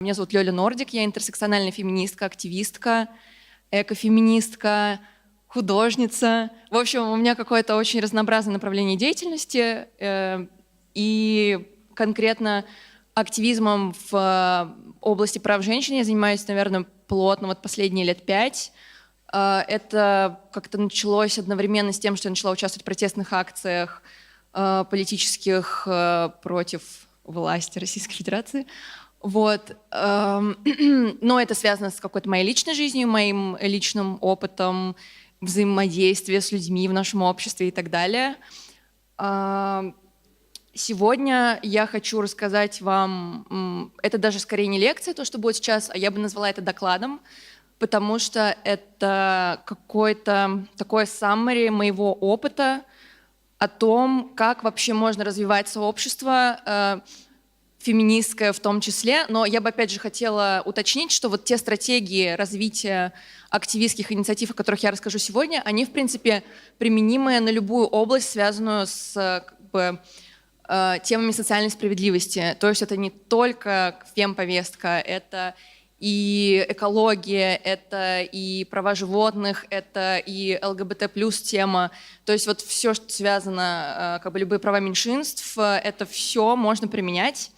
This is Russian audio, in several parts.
Меня зовут Лёля Нордик, я интерсекциональная феминистка, активистка, экофеминистка, художница. В общем, у меня какое-то очень разнообразное направление деятельности, и конкретно активизмом в области прав женщин я занимаюсь, наверное, плотно вот последние лет 5. Это как-то началось одновременно с тем, что я начала участвовать в протестных акциях политических против власти Российской Федерации. Вот. Но это связано с какой-то моей личной жизнью, моим личным опытом взаимодействия с людьми в нашем обществе и так далее. Сегодня я хочу рассказать вам, это даже скорее не лекция, то, что будет сейчас, а я бы назвала это докладом, потому что это какое-то такое summary моего опыта о том, как вообще можно развивать сообщество, феминистское в том числе, но я бы опять же хотела уточнить, что вот те стратегии развития активистских инициатив, о которых я расскажу сегодня, они в принципе применимы на любую область, связанную с темами социальной справедливости. То есть это не только фемповестка, это и экология, это и права животных, это и ЛГБТ плюс тема. То есть вот все, что связано, любые права меньшинств, это все можно применять.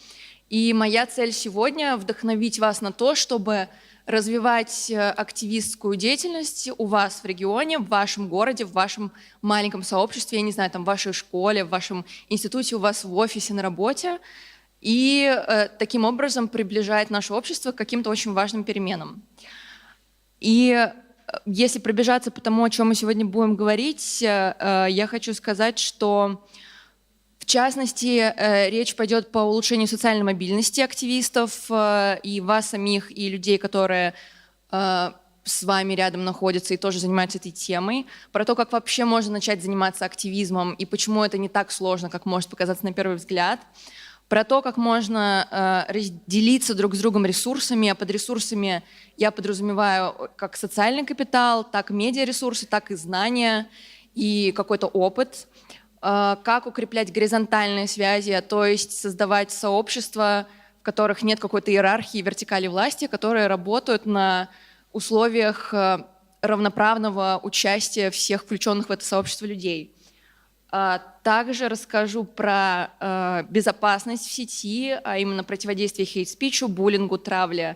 И моя цель сегодня — вдохновить вас на то, чтобы развивать активистскую деятельность у вас в регионе, в вашем городе, в вашем маленьком сообществе, я не знаю, там, в вашей школе, в вашем институте, у вас в офисе, на работе, и таким образом приближать наше общество к каким-то очень важным переменам. И если пробежаться по тому, о чем мы сегодня будем говорить, я хочу сказать, что в частности, речь пойдет по улучшению социальной мобильности активистов и вас самих, и людей, которые с вами рядом находятся и тоже занимаются этой темой, про то, как вообще можно начать заниматься активизмом и почему это не так сложно, как может показаться на первый взгляд, про то, как можно разделиться друг с другом ресурсами, а под ресурсами я подразумеваю как социальный капитал, так медиаресурсы, так и знания и какой-то опыт, как укреплять горизонтальные связи, то есть создавать сообщества, в которых нет какой-то иерархии, вертикали власти, которые работают на условиях равноправного участия всех включенных в это сообщество людей. Также расскажу про безопасность в сети, а именно противодействие хейт-спичу, буллингу, травле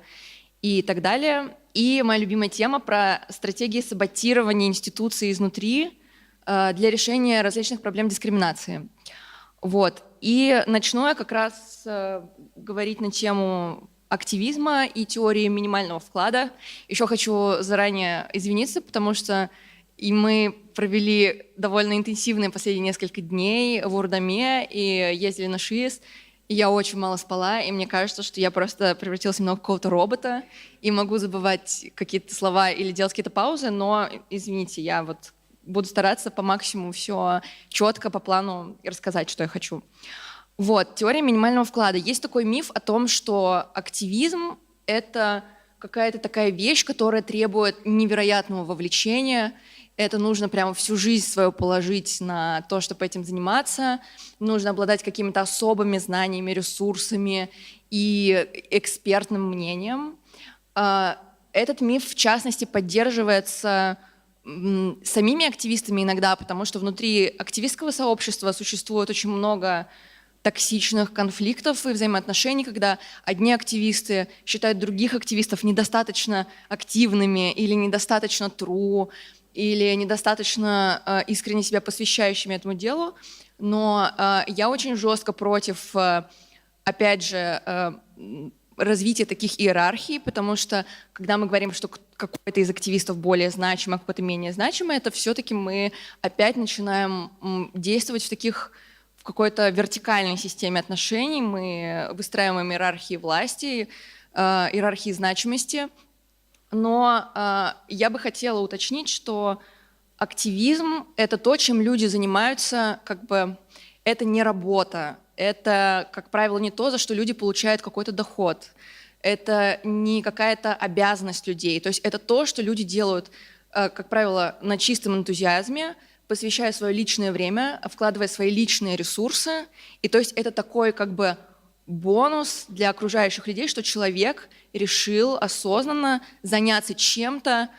и так далее. И моя любимая тема про стратегии саботирования институций изнутри для решения различных проблем дискриминации. Вот. И начну я как раз говорить на тему активизма и теории минимального вклада. Еще хочу заранее извиниться, потому что мы провели довольно интенсивные последние несколько дней в Урдаме и ездили на ШИС, и я очень мало спала, и мне кажется, что я просто превратилась немного в какого-то робота и могу забывать какие-то слова или делать какие-то паузы, но, извините, я вот буду стараться по максимуму все четко по плану рассказать, что я хочу. Вот, теория минимального вклада. Есть такой миф о том, что активизм — это какая-то такая вещь, которая требует невероятного вовлечения. Это нужно прямо всю жизнь свою положить на то, чтобы этим заниматься. Нужно обладать какими-то особыми знаниями, ресурсами и экспертным мнением. Этот миф, в частности, поддерживается самими активистами иногда, потому что внутри активистского сообщества существует очень много токсичных конфликтов и взаимоотношений, когда одни активисты считают других активистов недостаточно активными или недостаточно true, или недостаточно искренне себя посвящающими этому делу. Но я очень жестко против, опять же, развития таких иерархий, потому что когда мы говорим, что какой-то из активистов более значимый, а какой-то менее значимый, это все-таки мы опять начинаем действовать в какой-то вертикальной системе отношений, мы выстраиваем иерархии власти, иерархии значимости. Но я бы хотела уточнить, что активизм — это то, чем люди занимаются, это не работа, это, как правило, не то, за что люди получают какой-то доход, это не какая-то обязанность людей, то есть это то, что люди делают, как правило, на чистом энтузиазме, посвящая свое личное время, вкладывая свои личные ресурсы, и то есть это такой бонус для окружающих людей, что человек решил осознанно заняться чем-то,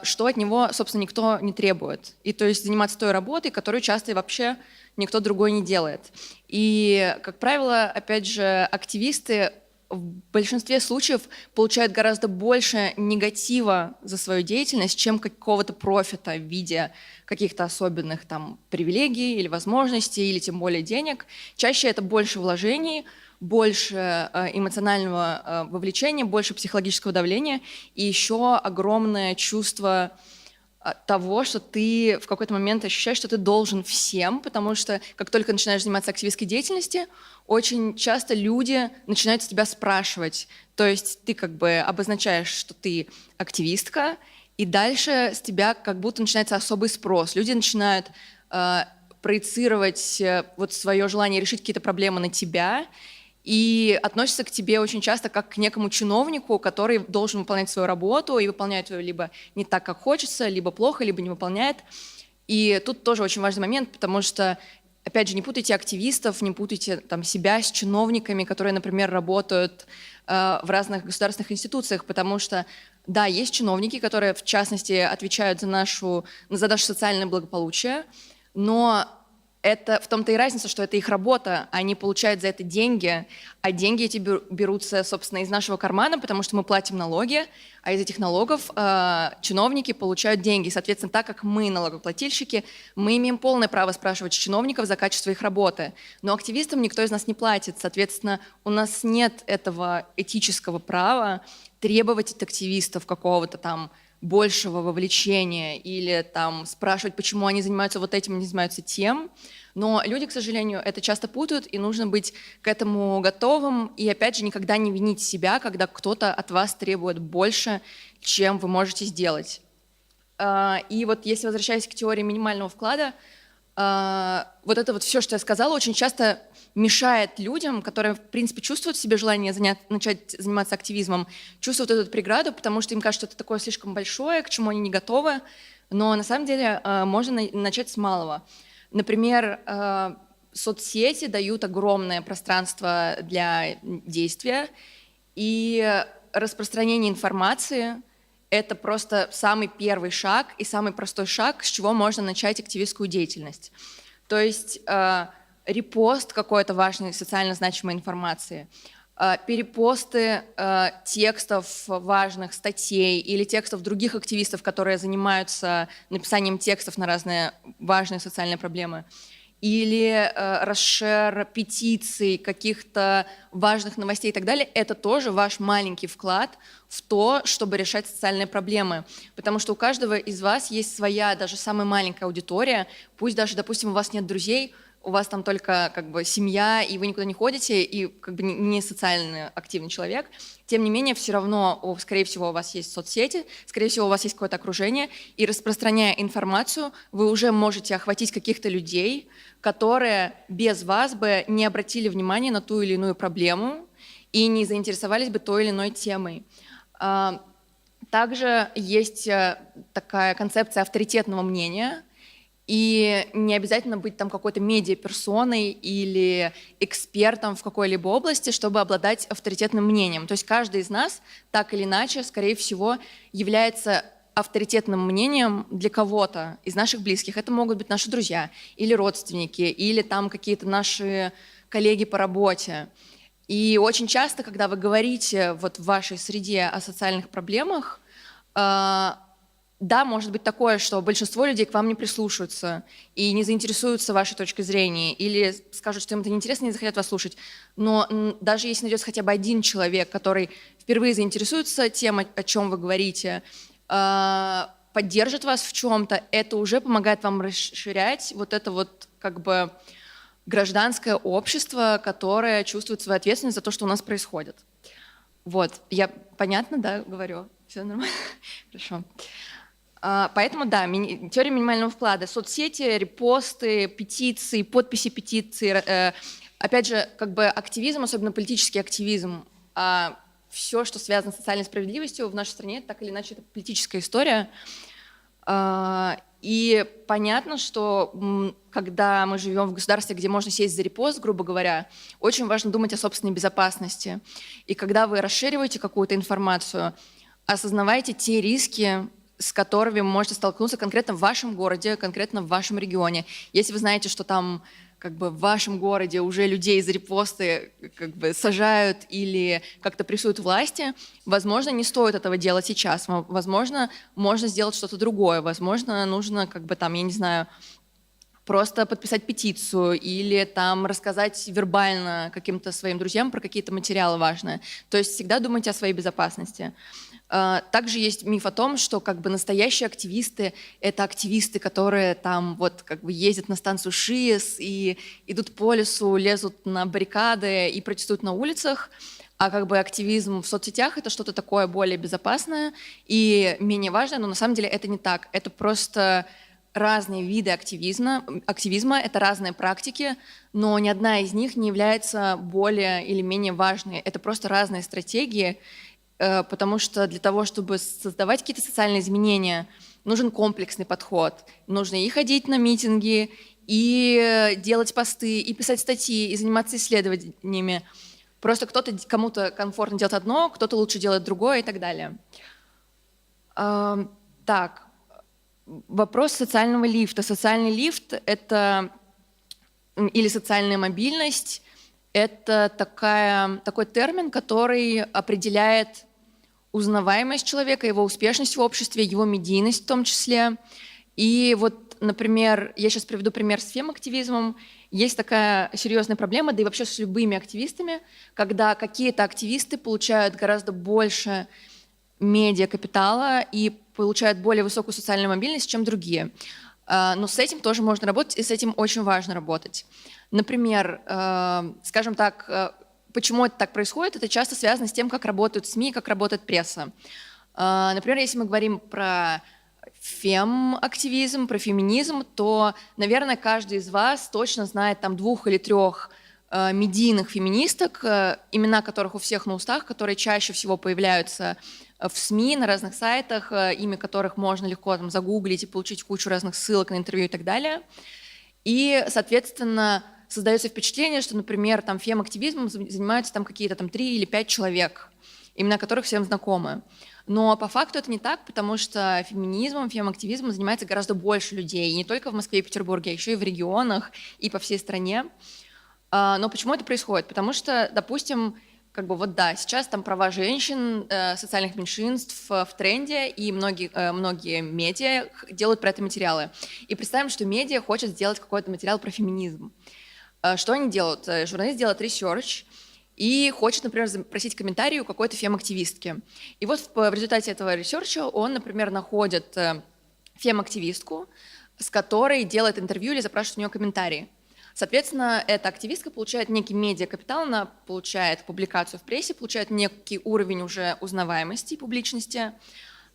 что от него, собственно, никто не требует. И то есть заниматься той работой, которую часто вообще никто другой не делает. И, как правило, опять же, активисты в большинстве случаев получают гораздо больше негатива за свою деятельность, чем какого-то профита в виде каких-то особенных там привилегий или возможностей, или тем более денег. Чаще это больше вложений, больше эмоционального вовлечения, больше психологического давления и еще огромное чувство того, что ты в какой-то момент ощущаешь, что ты должен всем, потому что как только начинаешь заниматься активистской деятельностью, очень часто люди начинают с тебя спрашивать. То есть ты как бы обозначаешь, что ты активистка, и дальше с тебя как будто начинается особый спрос. Люди начинают проецировать вот свое желание решить какие-то проблемы на тебя, и относятся к тебе очень часто как к некому чиновнику, который должен выполнять свою работу и выполняет ее либо не так, как хочется, либо плохо, либо не выполняет. И тут тоже очень важный момент, потому что, опять же, не путайте активистов, не путайте там, себя с чиновниками, которые, например, работают в разных государственных институциях, потому что, да, есть чиновники, которые, в частности, отвечают за наше социальное благополучие, но это в том-то и разница, что это их работа, они получают за это деньги, а деньги эти берутся, собственно, из нашего кармана, потому что мы платим налоги, а из этих налогов чиновники получают деньги. Соответственно, так как мы налогоплательщики, мы имеем полное право спрашивать чиновников за качество их работы. Но активистам никто из нас не платит, соответственно, у нас нет этого этического права требовать от активистов какого-то там большего вовлечения или там спрашивать, почему они занимаются вот этим, не занимаются тем. Но люди, к сожалению, это часто путают, и нужно быть к этому готовым. И опять же, никогда не винить себя, когда кто-то от вас требует больше, чем вы можете сделать. И вот если возвращаясь к теории минимального вклада, вот это вот все, что я сказала, очень часто мешает людям, которые, в принципе, чувствуют в себе желание начать заниматься активизмом, чувствуют эту преграду, потому что им кажется, что это такое слишком большое, к чему они не готовы. Но на самом деле можно начать с малого. Например, соцсети дают огромное пространство для действия, и распространение информации – это просто самый первый шаг и самый простой шаг, с чего можно начать активистскую деятельность. То есть репост какой-то важной социально значимой информации, перепосты текстов важных статей или текстов других активистов, которые занимаются написанием текстов на разные важные социальные проблемы, или расшер петиций, каких-то важных новостей и так далее, это тоже ваш маленький вклад в то, чтобы решать социальные проблемы. Потому что у каждого из вас есть своя, даже самая маленькая аудитория, пусть даже, допустим, у вас нет друзей, у вас там только как бы семья, и вы никуда не ходите, и как бы не социально активный человек, тем не менее, все равно, скорее всего, у вас есть соцсети, скорее всего, у вас есть какое-то окружение, и распространяя информацию, вы уже можете охватить каких-то людей, которые без вас бы не обратили внимания на ту или иную проблему и не заинтересовались бы той или иной темой. Также есть такая концепция авторитетного мнения, и не обязательно быть там какой-то медиаперсоной или экспертом в какой-либо области, чтобы обладать авторитетным мнением. То есть каждый из нас так или иначе, скорее всего, является авторитетным мнением для кого-то из наших близких. Это могут быть наши друзья или родственники, или там какие-то наши коллеги по работе. И очень часто, когда вы говорите вот в вашей среде о социальных проблемах, да, может быть такое, что большинство людей к вам не прислушаются и не заинтересуются вашей точкой зрения, или скажут, что им это неинтересно, не захотят вас слушать. Но даже если найдется хотя бы один человек, который впервые заинтересуется тем, о чем вы говорите, поддержит вас в чем-то, это уже помогает вам расширять вот это вот как бы гражданское общество, которое чувствует свою ответственность за то, что у нас происходит. Вот, я понятно, да, говорю? Все нормально? Хорошо. Поэтому, да, теория минимального вклада, соцсети, репосты, петиции, подписи петиций, опять же, как бы активизм, особенно политический активизм, все, что связано с социальной справедливостью в нашей стране, так или иначе, это политическая история. И понятно, что когда мы живем в государстве, где можно сесть за репост, грубо говоря, очень важно думать о собственной безопасности. И когда вы расшириваете какую-то информацию, осознавайте те риски, с которыми вы можете столкнуться конкретно в вашем городе, конкретно в вашем регионе. Если вы знаете, что там как бы в вашем городе уже людей за репосты как бы сажают или как-то прессуют власти, возможно, не стоит этого делать сейчас. Возможно, можно сделать что-то другое. Возможно, нужно как бы там, я не знаю, просто подписать петицию или там рассказать вербально каким-то своим друзьям про какие-то материалы важные. То есть всегда думайте о своей безопасности. Также есть миф о том, что как бы настоящие активисты — это активисты, которые там вот как бы ездят на станцию ШИЭС и идут по лесу, лезут на баррикады и протестуют на улицах, а как бы активизм в соцсетях — это что-то такое более безопасное и менее важное, но на самом деле это не так. Это просто разные виды активизма, это разные практики, но ни одна из них не является более или менее важной. Это просто разные стратегии, потому что для того, чтобы создавать какие-то социальные изменения, нужен комплексный подход. Нужно и ходить на митинги, и делать посты, и писать статьи, и заниматься исследованиями. Просто кому-то комфортно делать одно, кто-то лучше делает другое и так далее. Так, вопрос социального лифта. Социальный лифт — это или социальная мобильность — это такой термин, который определяет узнаваемость человека, его успешность в обществе, его медийность в том числе. И вот, например, я сейчас приведу пример с фем-активизмом. Есть такая серьезная проблема, да и вообще с любыми активистами, когда какие-то активисты получают гораздо больше медиакапитала и получают более высокую социальную мобильность, чем другие. Но с этим тоже можно работать, и с этим очень важно работать. Например, скажем так, почему это так происходит, это часто связано с тем, как работают СМИ, как работает пресса. Например, если мы говорим про фем-активизм, про феминизм, то, наверное, каждый из вас точно знает там 2 или 3 медийных феминисток, имена которых у всех на устах, которые чаще всего появляются в СМИ, на разных сайтах, имя которых можно легко там загуглить и получить кучу разных ссылок на интервью и так далее. И, соответственно, создается впечатление, что, например, там фем-активизмом занимаются там какие-то там 3 или 5 человек, имена которых всем знакомы. Но по факту это не так, потому что феминизмом, фем-активизмом занимается гораздо больше людей, и не только в Москве и Петербурге, а еще и в регионах, и по всей стране. Но почему это происходит? Потому что, допустим, как бы вот да, сейчас там права женщин, социальных меньшинств в тренде, и многие медиа делают про это материалы. И представим, что медиа хочет сделать какой-то материал про феминизм. Что они делают? Журналист делает ресерч и хочет, например, запросить комментарий у какой-то фем-активистки. И вот в результате этого ресерча он, например, находит фем-активистку, с которой делает интервью или запрашивает у нее комментарии. Соответственно, эта активистка получает некий медиакапитал, она получает публикацию в прессе, получает некий уровень уже узнаваемости и публичности.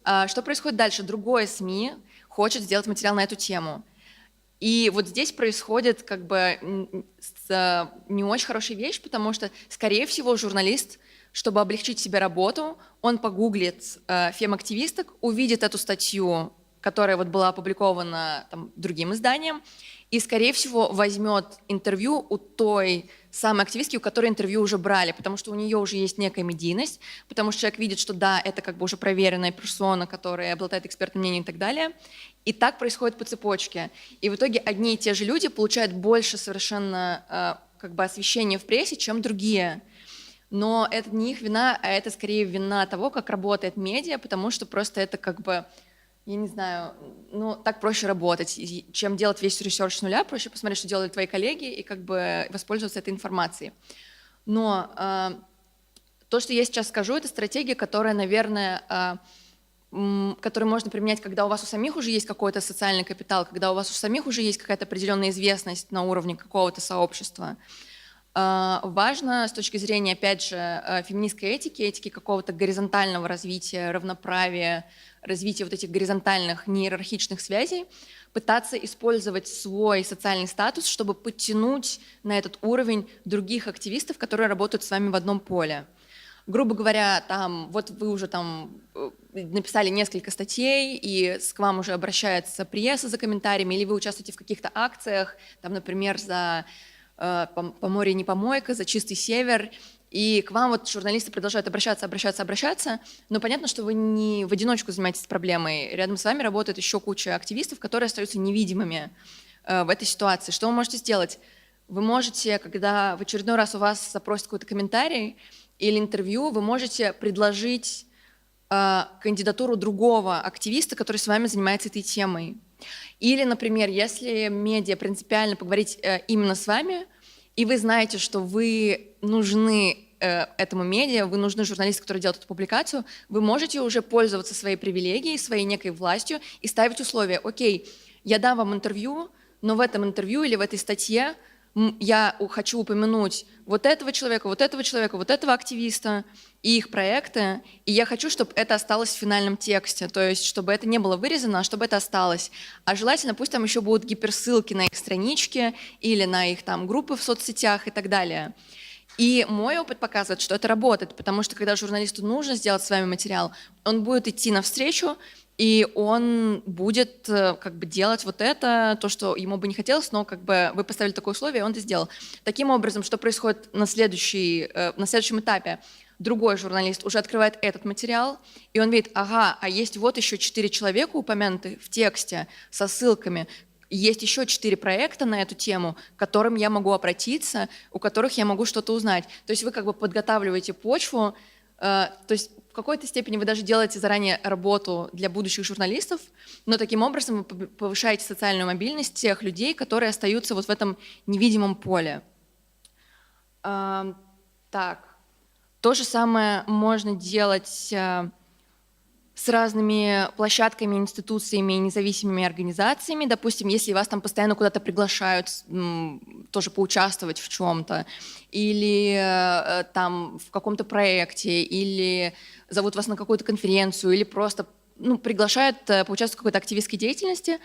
Что происходит дальше? Другое СМИ хочет сделать материал на эту тему. И вот здесь происходит как бы не очень хорошая вещь, потому что, скорее всего, журналист, чтобы облегчить себе работу, он погуглит фем-активисток, увидит эту статью, которая вот была опубликована там другим изданием, и, скорее всего, возьмет интервью у той самой активистки, у которой интервью уже брали, потому что у нее уже есть некая медийность, потому что человек видит, что да, это как бы уже проверенная персона, которая обладает экспертным мнением и так далее. И так происходит по цепочке. И в итоге одни и те же люди получают больше совершенно как бы освещения в прессе, чем другие. Но это не их вина, а это скорее вина того, как работает медиа, потому что просто это как бы... Я не знаю, ну, так проще работать, чем делать весь ресерч с нуля, проще посмотреть, что делают твои коллеги, и как бы воспользоваться этой информацией. Но то, что я сейчас скажу, это стратегия, которая, наверное, которую можно применять, когда у вас у самих уже есть какой-то социальный капитал, когда у вас у самих уже есть какая-то определенная известность на уровне какого-то сообщества. Важно с точки зрения, опять же, феминистской этики, этики какого-то горизонтального развития, равноправия, развития вот этих горизонтальных неиерархичных связей, пытаться использовать свой социальный статус, чтобы подтянуть на этот уровень других активистов, которые работают с вами в одном поле. Грубо говоря, там, вот вы уже там написали несколько статей, и к вам уже обращается пресса за комментариями, или вы участвуете в каких-то акциях, там, например, за «По морю не помойка», за «Чистый север», и к вам вот журналисты продолжают обращаться, но понятно, что вы не в одиночку занимаетесь проблемой. Рядом с вами работает еще куча активистов, которые остаются невидимыми в этой ситуации. Что вы можете сделать? Вы можете, когда в очередной раз у вас запросят какой-то комментарий или интервью, вы можете предложить кандидатуру другого активиста, который с вами занимается этой темой. Или, например, если медиа принципиально поговорить именно с вами, и вы знаете, что вы нужны этому медиа, вы нужны журналисту, который делает эту публикацию, вы можете уже пользоваться своей привилегией, своей некой властью и ставить условия. Окей, я дам вам интервью, но в этом интервью или в этой статье я хочу упомянуть вот этого человека, вот этого активиста и их проекты, и я хочу, чтобы это осталось в финальном тексте, то есть чтобы это не было вырезано, а чтобы это осталось. А желательно пусть там еще будут гиперссылки на их странички или на их там группы в соцсетях и так далее. И мой опыт показывает, что это работает, потому что когда журналисту нужно сделать с вами материал, он будет идти навстречу, и он будет как бы делать вот это, то, что ему бы не хотелось, но как бы вы поставили такое условие, и он это сделал. Таким образом, что происходит на следующем этапе? Другой журналист уже открывает этот материал, и он видит, ага, а есть вот еще 4 человека упомянуты в тексте со ссылками, есть еще 4 проекта на эту тему, к которым я могу обратиться, у которых я могу что-то узнать. То есть вы как бы подготавливаете почву, то есть в какой-то степени вы даже делаете заранее работу для будущих журналистов, но таким образом вы повышаете социальную мобильность тех людей, которые остаются вот в этом невидимом поле. Так, то же самое можно делать с разными площадками, институциями и независимыми организациями. Допустим, если вас там постоянно куда-то приглашают тоже поучаствовать в чем-то, или там в каком-то проекте, или зовут вас на какую-то конференцию, или просто приглашают поучаствовать в какой-то активистской деятельности,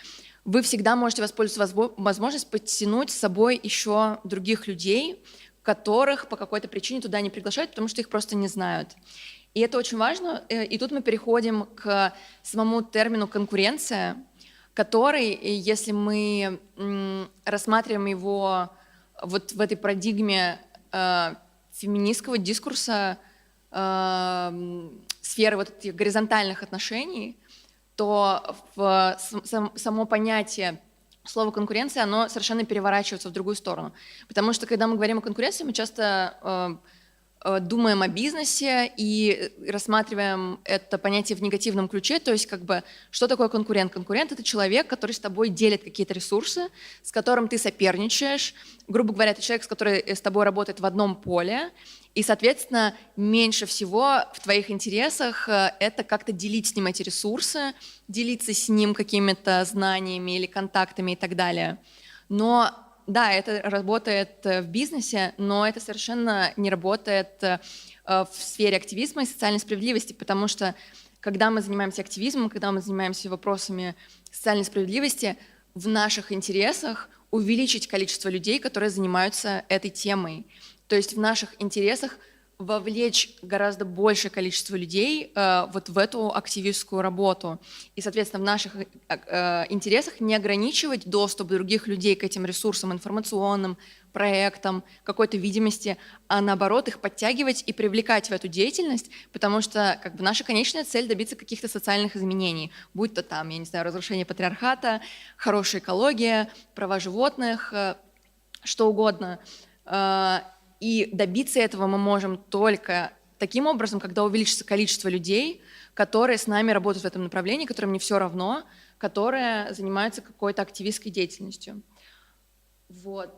вы всегда можете воспользоваться возможностью подтянуть с собой еще других людей, которых по какой-то причине туда не приглашают, потому что их просто не знают. И это очень важно. И тут мы переходим к самому термину «конкуренция», который, если мы рассматриваем его вот в этой парадигме феминистского дискурса, сферы вот этих горизонтальных отношений, то само понятие слова «конкуренция», оно совершенно переворачивается в другую сторону. Потому что, когда мы говорим о конкуренции, мы часто думаем о бизнесе и рассматриваем это понятие в негативном ключе, то есть как бы что такое конкурент? Конкурент — это человек, который с тобой делит какие-то ресурсы, с которым ты соперничаешь. Грубо говоря, это человек, который с тобой работает в одном поле, и, соответственно, меньше всего в твоих интересах это как-то делить с ним эти ресурсы, делиться с ним какими-то знаниями или контактами и так далее. Но да, это работает в бизнесе, но это совершенно не работает в сфере активизма и социальной справедливости, потому что когда мы занимаемся активизмом, когда мы занимаемся вопросами социальной справедливости, в наших интересах увеличить количество людей, которые занимаются этой темой. То есть в наших интересах вовлечь гораздо большее количество людей вот в эту активистскую работу. И, соответственно, в наших интересах не ограничивать доступ других людей к этим ресурсам информационным, проектам, какой-то видимости, а наоборот их подтягивать и привлекать в эту деятельность, потому что как бы наша конечная цель — добиться каких-то социальных изменений, будь то там, я не знаю, разрушение патриархата, хорошая экология, права животных, что угодно. И добиться этого мы можем только таким образом, когда увеличится количество людей, которые с нами работают в этом направлении, которым не все равно, которые занимаются какой-то активистской деятельностью. Вот.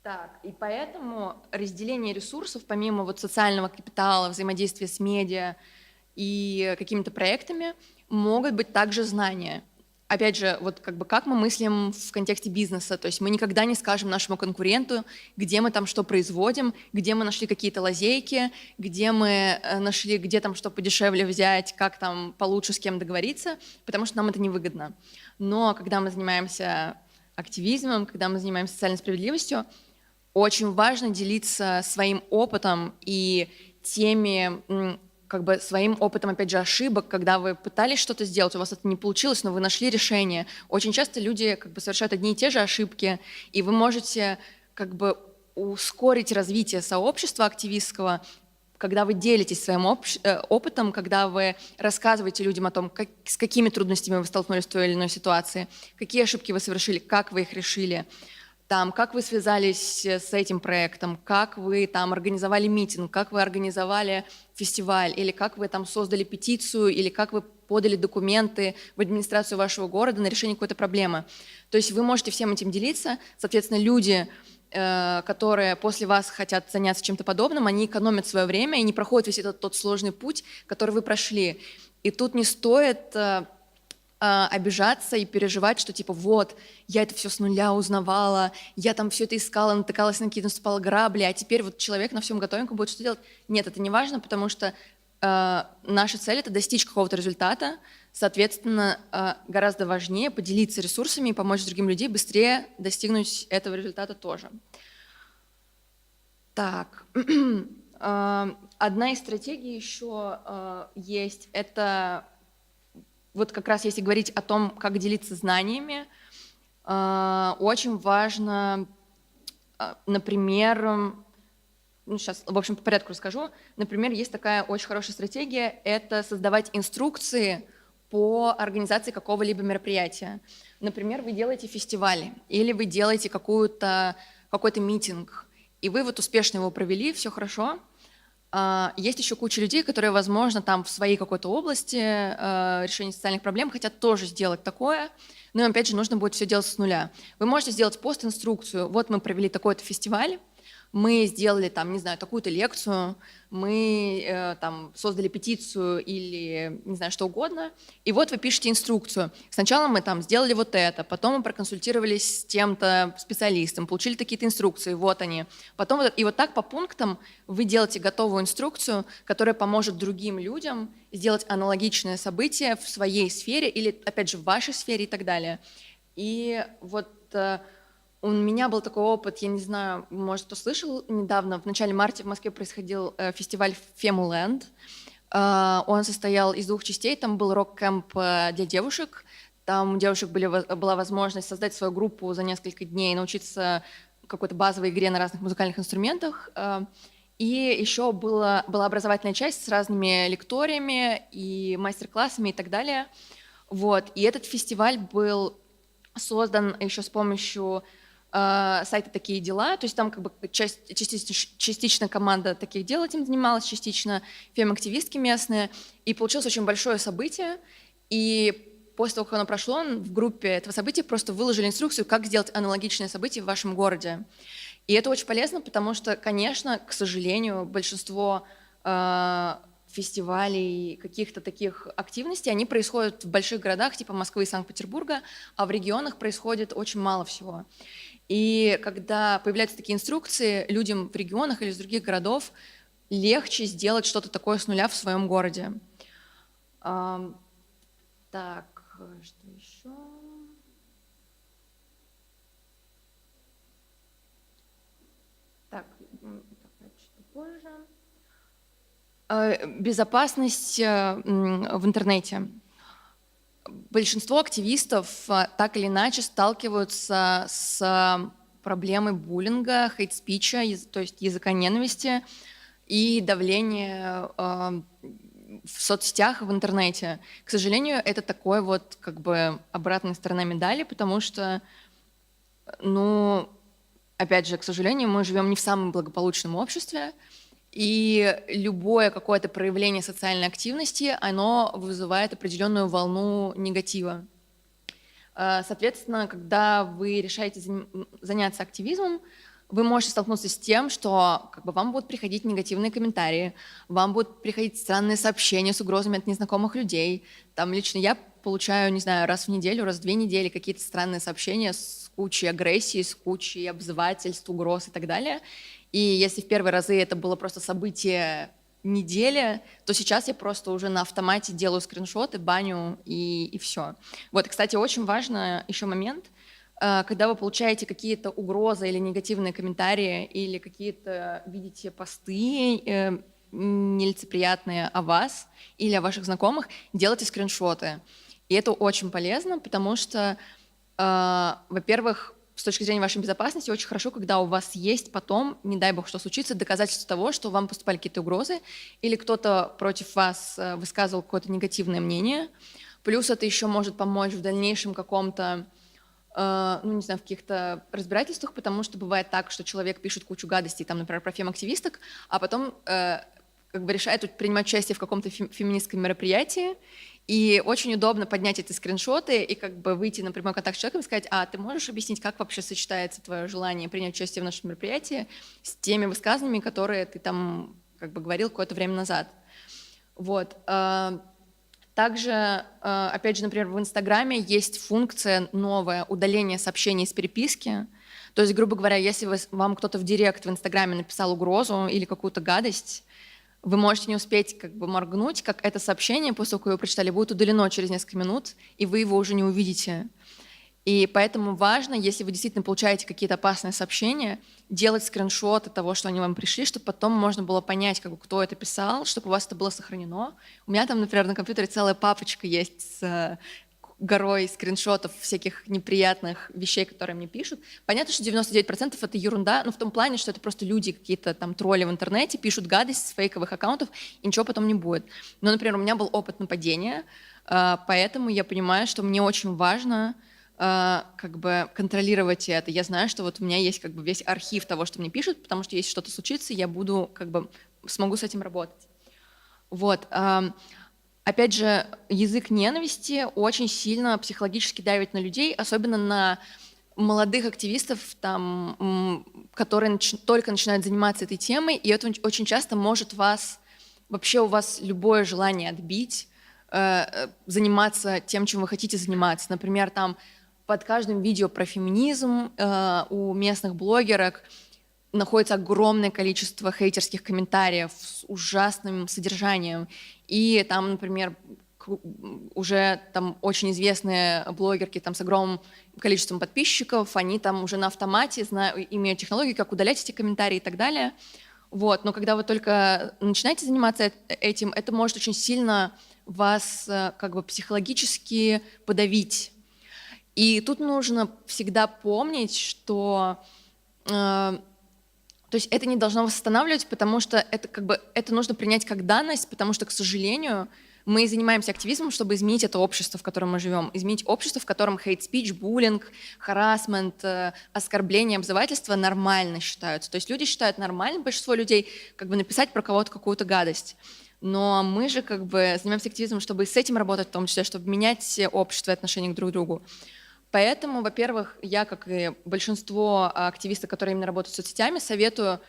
Так, и поэтому разделение ресурсов, помимо вот социального капитала, взаимодействия с медиа и какими-то проектами, могут быть также знания. Опять же, вот как бы как мы мыслим в контексте бизнеса, то есть мы никогда не скажем нашему конкуренту, где мы там что производим, где мы нашли какие-то лазейки, где мы нашли, где там что подешевле взять, как там получше с кем договориться, потому что нам это невыгодно. Но когда мы занимаемся активизмом, когда мы занимаемся социальной справедливостью, очень важно делиться своим опытом и теми как бы своим опытом, опять же, ошибок, когда вы пытались что-то сделать, у вас это не получилось, но вы нашли решение. Очень часто люди как бы совершают одни и те же ошибки, и вы можете как бы ускорить развитие сообщества активистского, когда вы делитесь своим опытом, когда вы рассказываете людям о том, с какими трудностями вы столкнулись в той или иной ситуации, какие ошибки вы совершили, как вы их решили, там, как вы связались с этим проектом, как вы там организовали митинг, как вы организовали фестиваль, или как вы там создали петицию, или как вы подали документы в администрацию вашего города на решение какой-то проблемы. То есть вы можете всем этим делиться, соответственно, люди, которые после вас хотят заняться чем-то подобным, они экономят свое время и не проходят весь этот тот сложный путь, который вы прошли. И тут не стоит обижаться и переживать, что типа вот, я это все с нуля узнавала, я там все это искала, натыкалась на какие-то, наступала грабли, а теперь вот человек на всем готовеньком будет что делать. Нет, это не важно, потому что наша цель — это достичь какого-то результата, соответственно, гораздо важнее поделиться ресурсами и помочь другим людям быстрее достигнуть этого результата тоже. Так, одна из стратегий еще есть, это вот как раз если говорить о том, как делиться знаниями, очень важно, например, сейчас, в общем, по порядку расскажу. Например, есть такая очень хорошая стратегия – это создавать инструкции по организации какого-либо мероприятия. Например, вы делаете фестиваль или вы делаете какой-то митинг, и вы вот успешно его провели, все хорошо. Есть еще куча людей, которые, возможно, там в своей какой-то области решения социальных проблем хотят тоже сделать такое, но им, опять же, нужно будет все делать с нуля. Вы можете сделать пост-инструкцию. Вот мы провели такой-то фестиваль, мы сделали там, не знаю, такую-то лекцию, мы там создали петицию или, не знаю, что угодно, и вот вы пишете инструкцию. Сначала мы там сделали вот это, потом мы проконсультировались с тем-то специалистом, получили какие-то инструкции, вот они. Потом, и вот так по пунктам вы делаете готовую инструкцию, которая поможет другим людям сделать аналогичное событие в своей сфере или, опять же, в вашей сфере и так далее. И вот у меня был такой опыт, я не знаю, может, кто слышал, недавно, в начале марта в Москве происходил фестиваль Femland. Он состоял из 2 частей, там был рок-кэмп для девушек, там у девушек была возможность создать свою группу за несколько дней, научиться какой-то базовой игре на разных музыкальных инструментах. И еще была образовательная часть с разными лекториями и мастер-классами и так далее. Вот. И этот фестиваль был создан еще с помощью сайта «Такие дела», то есть там как бы частично команда «Таких дел» этим занималась, частично фем-активистки местные, и получилось очень большое событие, и после того, как оно прошло, в группе этого события просто выложили инструкцию, как сделать аналогичное событие в вашем городе. И это очень полезно, потому что, конечно, к сожалению, большинство фестивалей, каких-то таких активностей, они происходят в больших городах типа Москвы и Санкт-Петербурга, а в регионах происходит очень мало всего. И когда появляются такие инструкции, людям в регионах или из других городов легче сделать что-то такое с нуля в своем городе. Так, что еще? Так, чуть позже. Безопасность в интернете. Большинство активистов так или иначе сталкиваются с проблемой буллинга, хейт-спича, то есть языка ненависти и давления в соцсетях, в интернете. К сожалению, это такой вот как бы обратная сторона медали, потому что, ну, опять же, к сожалению, мы живем не в самом благополучном обществе, и любое какое-то проявление социальной активности, оно вызывает определенную волну негатива. Соответственно, когда вы решаете заняться активизмом, вы можете столкнуться с тем, что как бы, вам будут приходить негативные комментарии, вам будут приходить странные сообщения с угрозами от незнакомых людей. Там лично я получаю, не знаю, раз в неделю, раз в 2 недели какие-то странные сообщения с кучей агрессии, с кучей обзывательств, угроз и так далее. И если в первые разы это было просто событие недели, то сейчас я просто уже на автомате делаю скриншоты, баню и все. Вот, кстати, очень важный еще момент, когда вы получаете какие-то угрозы или негативные комментарии, или какие-то видите посты, нелицеприятные о вас или о ваших знакомых, делайте скриншоты. И это очень полезно, потому что, во-первых, с точки зрения вашей безопасности, очень хорошо, когда у вас есть потом, не дай бог, что случится, доказательство того, что вам поступали какие-то угрозы или кто-то против вас высказывал какое-то негативное мнение. Плюс это еще может помочь в дальнейшем каком-то, ну, не знаю, в каких-то разбирательствах, потому что бывает так, что человек пишет кучу гадостей, там, например, про фем-активисток, а потом как бы решает принимать участие в каком-то феминистском мероприятии, и очень удобно поднять эти скриншоты и как бы выйти на прямой контакт с человеком и сказать: а ты можешь объяснить, как вообще сочетается твое желание принять участие в нашем мероприятии с теми высказываниями, которые ты там как бы говорил какое-то время назад. Вот. Также, опять же, например, в Инстаграме есть функция новая — удаление сообщений из переписки. То есть, грубо говоря, если вам кто-то в директ в Инстаграме написал угрозу или какую-то гадость, вы можете не успеть как бы моргнуть, как это сообщение, после того, как вы его прочитали, будет удалено через несколько минут, и вы его уже не увидите. И поэтому важно, если вы действительно получаете какие-то опасные сообщения, делать скриншоты того, что они вам пришли, чтобы потом можно было понять, как бы, кто это писал, чтобы у вас это было сохранено. У меня там, например, на компьютере целая папочка есть с горой скриншотов всяких неприятных вещей, которые мне пишут. Понятно, что 99% это ерунда, но в том плане, что это просто люди, какие-то там тролли в интернете, пишут гадость с фейковых аккаунтов, и ничего потом не будет. Но, например, у меня был опыт нападения, поэтому я понимаю, что мне очень важно как бы контролировать это. Я знаю, что вот у меня есть как бы весь архив того, что мне пишут, потому что если что-то случится, я буду как бы смогу с этим работать. Вот. Опять же, язык ненависти очень сильно психологически давит на людей, особенно на молодых активистов, там, которые только начинают заниматься этой темой, и это очень часто может вообще у вас любое желание отбить, заниматься тем, чем вы хотите заниматься. Например, там под каждым видео про феминизм у местных блогерок находится огромное количество хейтерских комментариев с ужасным содержанием. И там, например, уже там очень известные блогерки там, с огромным количеством подписчиков, они там уже на автомате имеют технологии, как удалять эти комментарии и так далее. Вот. Но когда вы только начинаете заниматься этим, это может очень сильно вас как бы психологически подавить. И тут нужно всегда помнить, что то есть это не должно вас останавливать, потому что это, как бы, это нужно принять как данность, потому что, к сожалению, мы занимаемся активизмом, чтобы изменить это общество, в котором мы живем, изменить общество, в котором хейт-спич, буллинг, харассмент, оскорбление, обзывательство нормально считаются. То есть люди считают нормально, большинство людей, как бы написать про кого-то какую-то гадость. Но мы же как бы занимаемся активизмом, чтобы с этим работать, в том числе, чтобы менять общество и отношение друг к другу. Поэтому, во-первых, я, как и большинство активистов, которые именно работают с соцсетями, советую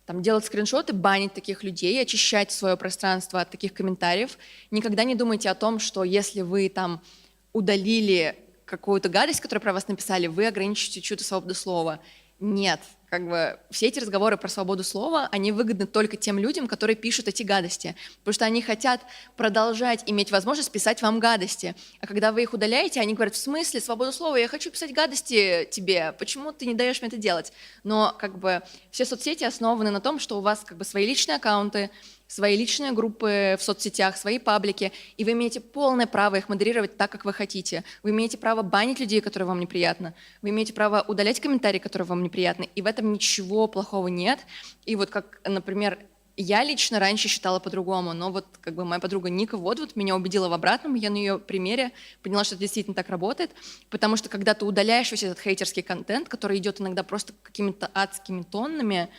там, делать скриншоты, банить таких людей, очищать свое пространство от таких комментариев. Никогда не думайте о том, что если вы там удалили какую-то гадость, которую про вас написали, вы ограничите чью-то свободу слова. Нет, как бы все эти разговоры про свободу слова, они выгодны только тем людям, которые пишут эти гадости, потому что они хотят продолжать иметь возможность писать вам гадости. А когда вы их удаляете, они говорят: в смысле свободу слова? Я хочу писать гадости тебе, почему ты не даешь мне это делать? Но как бы все соцсети основаны на том, что у вас как бы свои личные аккаунты, свои личные группы в соцсетях, свои паблики, и вы имеете полное право их модерировать так, как вы хотите. Вы имеете право банить людей, которые вам неприятны. Вы имеете право удалять комментарии, которые вам неприятны. И в этом ничего плохого нет. И вот как, например, я лично раньше считала по-другому, но вот как бы моя подруга Ника вот меня убедила в обратном, я на ее примере поняла, что это действительно так работает, потому что когда ты удаляешь весь этот хейтерский контент, который идет иногда просто какими-то адскими тоннами,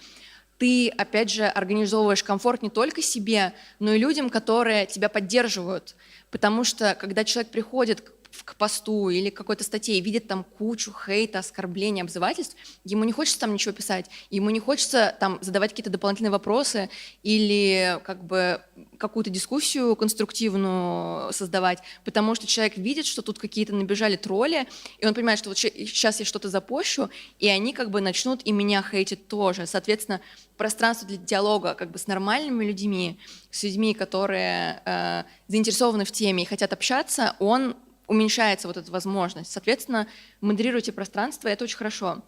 ты, опять же, организовываешь комфорт не только себе, но и людям, которые тебя поддерживают. Потому что, когда человек приходит к посту или к какой-то статье и видит там кучу хейта, оскорблений, обзывательств, ему не хочется там ничего писать, ему не хочется там задавать какие-то дополнительные вопросы или как бы какую-то дискуссию конструктивную создавать, потому что человек видит, что тут какие-то набежали тролли, и он понимает, что вот сейчас я что-то запощу, и они как бы начнут и меня хейтить тоже. Соответственно, пространство для диалога как бы с нормальными людьми, с людьми, которые заинтересованы в теме и хотят общаться, он уменьшается, вот эта возможность. Соответственно, модерируйте пространство, и это очень хорошо.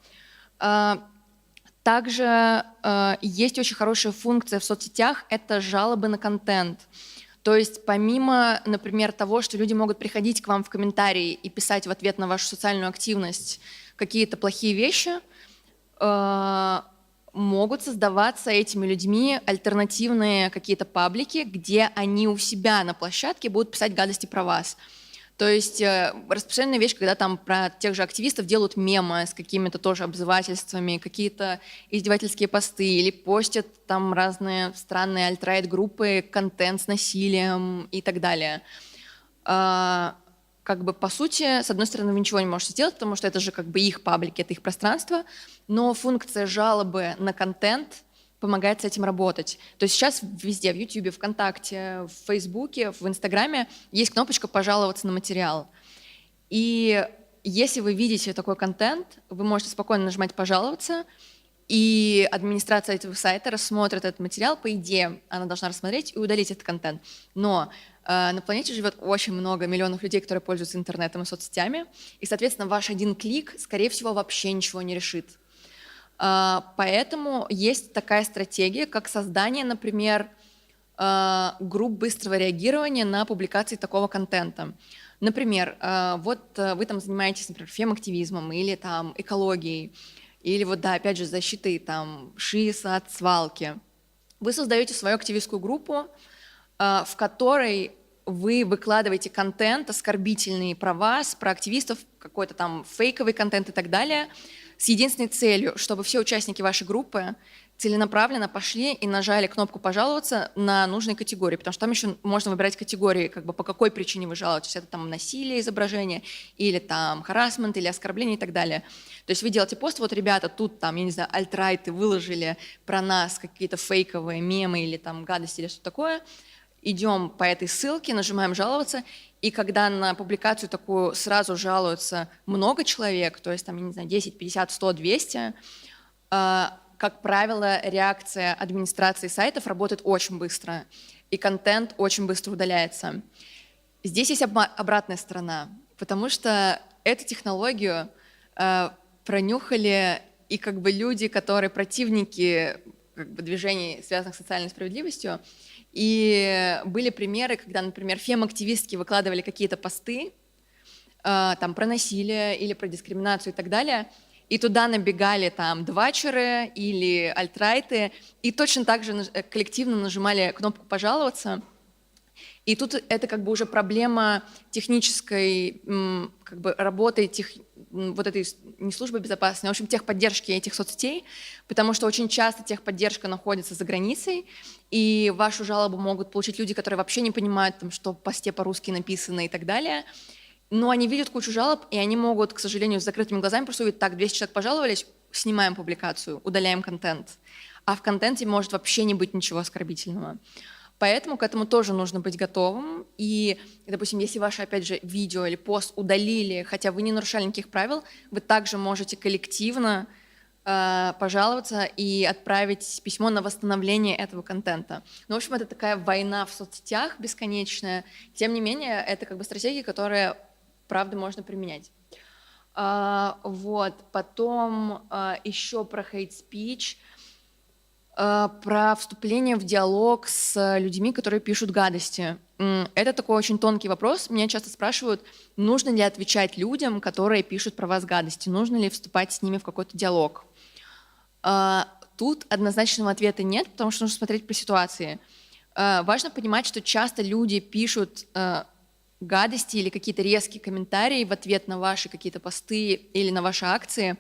Также есть очень хорошая функция в соцсетях — это жалобы на контент. То есть помимо, например, того, что люди могут приходить к вам в комментарии и писать в ответ на вашу социальную активность какие-то плохие вещи, могут создаваться этими людьми альтернативные какие-то паблики, где они у себя на площадке будут писать гадости про вас. То есть распространенная вещь, когда там про тех же активистов делают мемы с какими-то тоже обзывательствами, какие-то издевательские посты, или постят там разные странные альтрайт-группы, контент с насилием и так далее. Как бы по сути, с одной стороны, вы ничего не можете сделать, потому что это же как бы их паблики, это их пространство, но функция жалобы на контент помогает с этим работать. То есть сейчас везде, в YouTube, ВКонтакте, в Фейсбуке, в Инстаграме есть кнопочка «Пожаловаться на материал». И если вы видите такой контент, вы можете спокойно нажимать «Пожаловаться», и администрация этого сайта рассмотрит этот материал. По идее, она должна рассмотреть и удалить этот контент. Но на планете живет очень много миллионов людей, которые пользуются интернетом и соцсетями, и, соответственно, ваш один клик, скорее всего, вообще ничего не решит. Поэтому есть такая стратегия, как создание, например, групп быстрого реагирования на публикации такого контента. Например, вот вы там занимаетесь, например, фем-активизмом или там экологией, или вот, да, опять же, защитой там ШИСа от свалки. Вы создаете свою активистскую группу, в которой вы выкладываете контент оскорбительный про вас, про активистов, какой-то там фейковый контент и так далее, с единственной целью, чтобы все участники вашей группы целенаправленно пошли и нажали кнопку «Пожаловаться» на нужной категории, потому что там еще можно выбирать категории, как бы по какой причине вы жалуетесь. Это там насилие, изображение, или там харассмент, или оскорбление и так далее. То есть вы делаете пост, вот, ребята, тут там, я не знаю, альтрайты выложили про нас какие-то фейковые мемы или там гадости или что-то такое. Идем по этой ссылке, нажимаем «Жаловаться», и когда на публикацию такую сразу жалуются много человек, то есть там, я не знаю, 10, 50, 100, 200, как правило, реакция администрации сайтов работает очень быстро, и контент очень быстро удаляется. Здесь есть обратная сторона, потому что эту технологию пронюхали и как бы люди, которые противники как бы движений, связанных с социальной справедливостью. И были примеры, когда, например, фем-активистки выкладывали какие-то посты там, про насилие или про дискриминацию и так далее, и туда набегали там двачеры или альтрайты, и точно так же коллективно нажимали кнопку «Пожаловаться». И тут это как бы уже проблема технической как бы работы вот этой не службы безопасности, а в общем техподдержки этих соцсетей, потому что очень часто техподдержка находится за границей, и вашу жалобу могут получить люди, которые вообще не понимают, там, что в посте по-русски написано и так далее, но они видят кучу жалоб, и они могут, к сожалению, с закрытыми глазами просто увидеть: так, 200 человек пожаловались, снимаем публикацию, удаляем контент. А в контенте может вообще не быть ничего оскорбительного. Поэтому к этому тоже нужно быть готовым. И, допустим, если ваше, опять же, видео или пост удалили, хотя вы не нарушали никаких правил, вы также можете коллективно пожаловаться и отправить письмо на восстановление этого контента. Ну, в общем, это такая война в соцсетях бесконечная. Тем не менее, это как бы стратегии, которые, правда, можно применять. Вот. Потом еще про hate speech. Про вступление в диалог с людьми, которые пишут гадости. Это такой очень тонкий вопрос. Меня часто спрашивают, нужно ли отвечать людям, которые пишут про вас гадости, нужно ли вступать с ними в какой-то диалог. Тут однозначного ответа нет, потому что нужно смотреть по ситуации. Важно понимать, что часто люди пишут гадости или какие-то резкие комментарии в ответ на ваши какие-то посты или на ваши акции,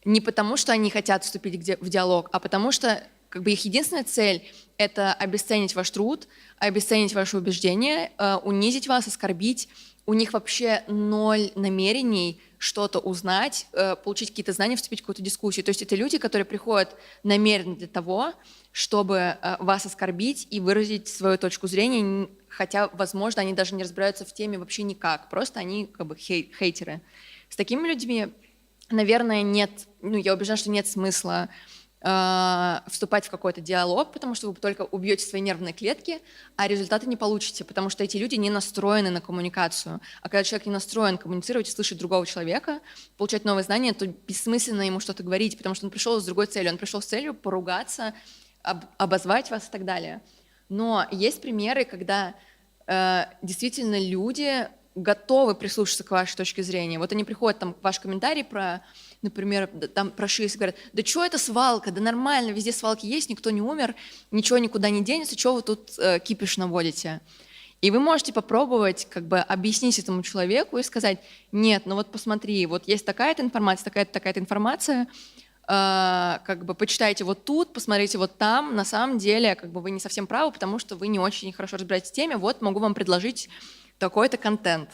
не потому, что они хотят вступить в диалог, а потому что как бы их единственная цель — это обесценить ваш труд, обесценить ваши убеждения, унизить вас, оскорбить. У них вообще ноль намерений что-то узнать, получить какие-то знания, вступить в какую-то дискуссию. То есть это люди, которые приходят намеренно для того, чтобы вас оскорбить и выразить свою точку зрения, хотя, возможно, они даже не разбираются в теме вообще никак, просто они как бы хейтеры. С такими людьми, наверное, нет, я убеждена, что нет смысла вступать в какой-то диалог, потому что вы только убьете свои нервные клетки, а результаты не получите, потому что эти люди не настроены на коммуникацию. А когда человек не настроен коммуницировать и слышать другого человека, получать новые знания, то бессмысленно ему что-то говорить, потому что он пришел с другой целью. Он пришел с целью поругаться, обозвать вас и так далее. Но есть примеры, когда действительно люди готовы прислушаться к вашей точке зрения. Вот они приходят, там, ваш комментарий про, например, там про ШИС, говорят, да что это свалка, да нормально, везде свалки есть, никто не умер, ничего никуда не денется, что вы тут кипиш наводите? И вы можете попробовать как бы объяснить этому человеку и сказать, нет, ну вот посмотри, вот есть такая-то информация, такая-то информация, как бы почитайте вот тут, посмотрите вот там, на самом деле как бы вы не совсем правы, потому что вы не очень хорошо разбираетесь в теме, вот могу вам предложить такой-то контент.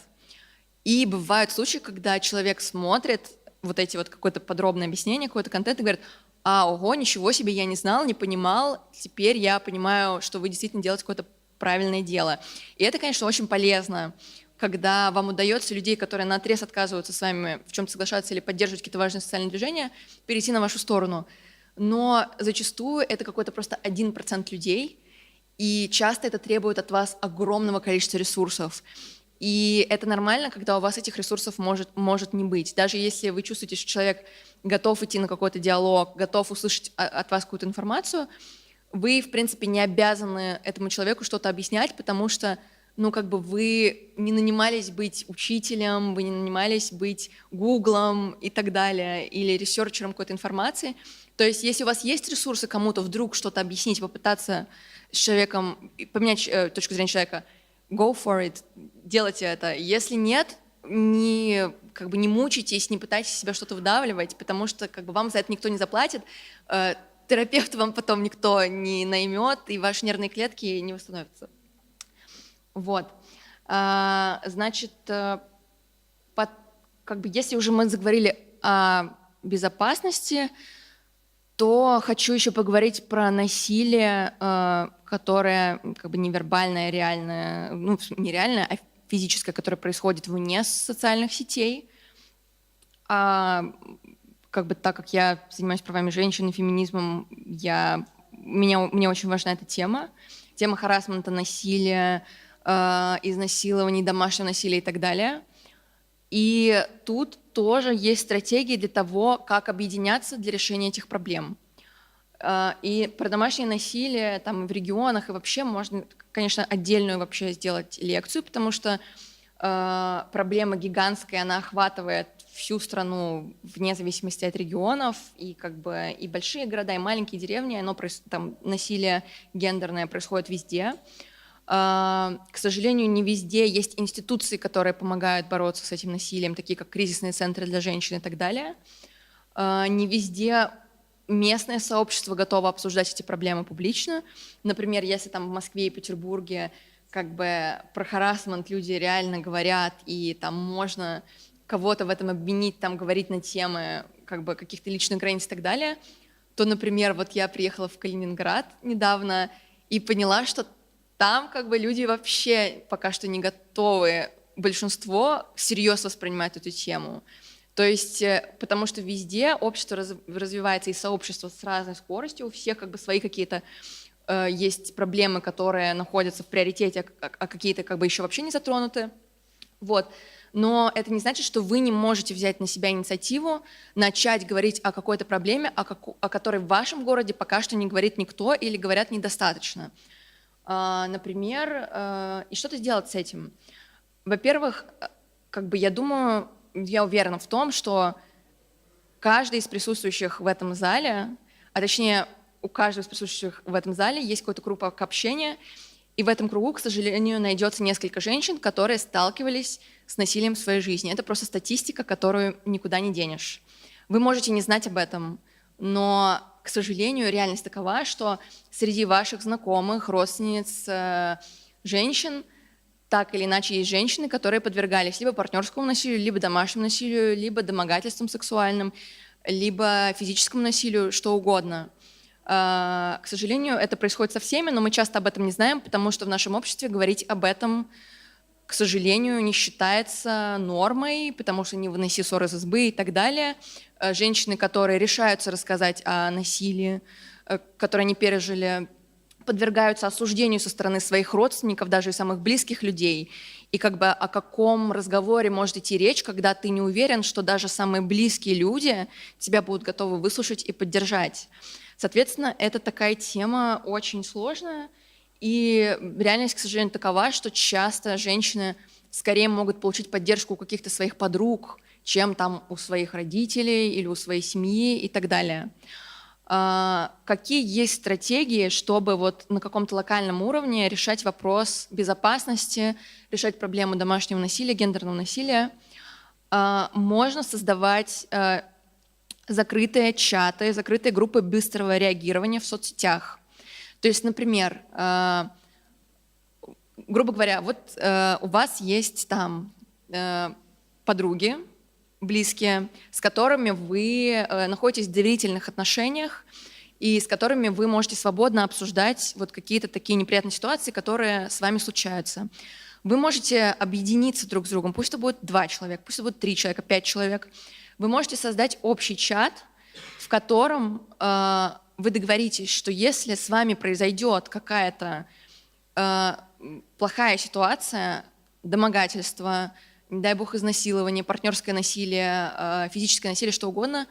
И бывают случаи, когда человек смотрит вот эти вот какое-то подробное объяснение, какой-то контент и говорит, ого, ничего себе, я не знал, не понимал, теперь я понимаю, что вы действительно делаете какое-то правильное дело. И это, конечно, очень полезно, когда вам удается людей, которые наотрез отказываются с вами в чем-то соглашаться или поддерживать какие-то важные социальные движения, перейти на вашу сторону. Но зачастую это какой-то просто 1% людей, и часто это требует от вас огромного количества ресурсов. И это нормально, когда у вас этих ресурсов может не быть. Даже если вы чувствуете, что человек готов идти на какой-то диалог, готов услышать от вас какую-то информацию, вы, в принципе, не обязаны этому человеку что-то объяснять, потому что, ну, как бы вы не нанимались быть учителем, вы не нанимались быть Гуглом и так далее, или ресерчером какой-то информации. То есть, если у вас есть ресурсы кому-то вдруг что-то объяснить, попытаться с человеком, поменять точку зрения человека, go for it, делайте это. Если нет, как бы не мучайтесь, не пытайтесь себя что-то вдавливать, потому что как бы вам за это никто не заплатит, терапевта вам потом никто не наймет, и ваши нервные клетки не восстановятся. Вот. Значит, как бы, если уже мы заговорили о безопасности, то хочу еще поговорить про насилие, которое как бы невербальное, реальное, ну, не реальное, а физическое, которое происходит вне социальных сетей. Как бы так как я занимаюсь правами женщин и феминизмом, мне очень важна эта тема. Тема харассмента, насилия, изнасилований, домашнего насилия и так далее. И тут тоже есть стратегии для того, как объединяться для решения этих проблем. И про домашнее насилие там, в регионах и вообще можно, конечно, отдельную вообще сделать лекцию, потому что проблема гигантская, она охватывает всю страну вне зависимости от регионов, и как бы и большие города, и маленькие деревни, там насилие гендерное происходит везде. К сожалению, не везде есть институции, которые помогают бороться с этим насилием, такие как кризисные центры для женщин и так далее. Не везде местное сообщество готово обсуждать эти проблемы публично. Например, если там в Москве и Петербурге как бы про харассмент люди реально говорят, и там можно кого-то в этом обвинить, там говорить на темы как бы каких-то личных границ и так далее, то, например, вот я приехала в Калининград недавно и поняла, что там как бы люди вообще пока что не готовы, большинство всерьез воспринимает эту тему. То есть, потому что везде общество развивается и сообщество с разной скоростью, у всех как бы свои какие-то есть проблемы, которые находятся в приоритете, а какие-то как бы еще вообще не затронуты. Вот. Но это не значит, что вы не можете взять на себя инициативу, начать говорить о какой-то проблеме, о которой в вашем городе пока что не говорит никто или говорят недостаточно. Например, и что-то сделать с этим. Во-первых, как бы я думаю, я уверена в том, что каждый из присутствующих в этом зале, а точнее у каждого из присутствующих в этом зале есть какой-то круг общения, и в этом кругу, к сожалению, найдется несколько женщин, которые сталкивались с насилием в своей жизни. Это просто статистика, которую никуда не денешь. Вы можете не знать об этом, но, к сожалению, реальность такова, что среди ваших знакомых, родственниц, женщин, так или иначе есть женщины, которые подвергались либо партнерскому насилию, либо домашнему насилию, либо домогательствам сексуальным, либо физическому насилию, что угодно. К сожалению, это происходит со всеми, но мы часто об этом не знаем, потому что в нашем обществе говорить об этом, к сожалению, не считается нормой, потому что не выноси ссор из избы и так далее. женщины, которые решаются рассказать о насилии, которые они пережили, подвергаются осуждению со стороны своих родственников, даже и самых близких людей. И как бы о каком разговоре может идти речь, когда ты не уверен, что даже самые близкие люди тебя будут готовы выслушать и поддержать. Соответственно, это такая тема очень сложная. И реальность, к сожалению, такова, что часто женщины скорее могут получить поддержку у каких-то своих подруг, чем там у своих родителей или у своей семьи и так далее. Какие есть стратегии, чтобы вот на каком-то локальном уровне решать вопрос безопасности, решать проблему домашнего насилия, гендерного насилия? Можно создавать закрытые чаты, закрытые группы быстрого реагирования в соцсетях. То есть, например, грубо говоря, вот у вас есть там подруги, близкие, с которыми вы находитесь в доверительных отношениях и с которыми вы можете свободно обсуждать вот какие-то такие неприятные ситуации, которые с вами случаются. Вы можете объединиться друг с другом, пусть это будет 2 человека, пусть это будет 3 человека, 5 человек. Вы можете создать общий чат, в котором вы договоритесь, что если с вами произойдет какая-то плохая ситуация, домогательство, не дай бог изнасилование, партнерское насилие, физическое насилие, что угодно,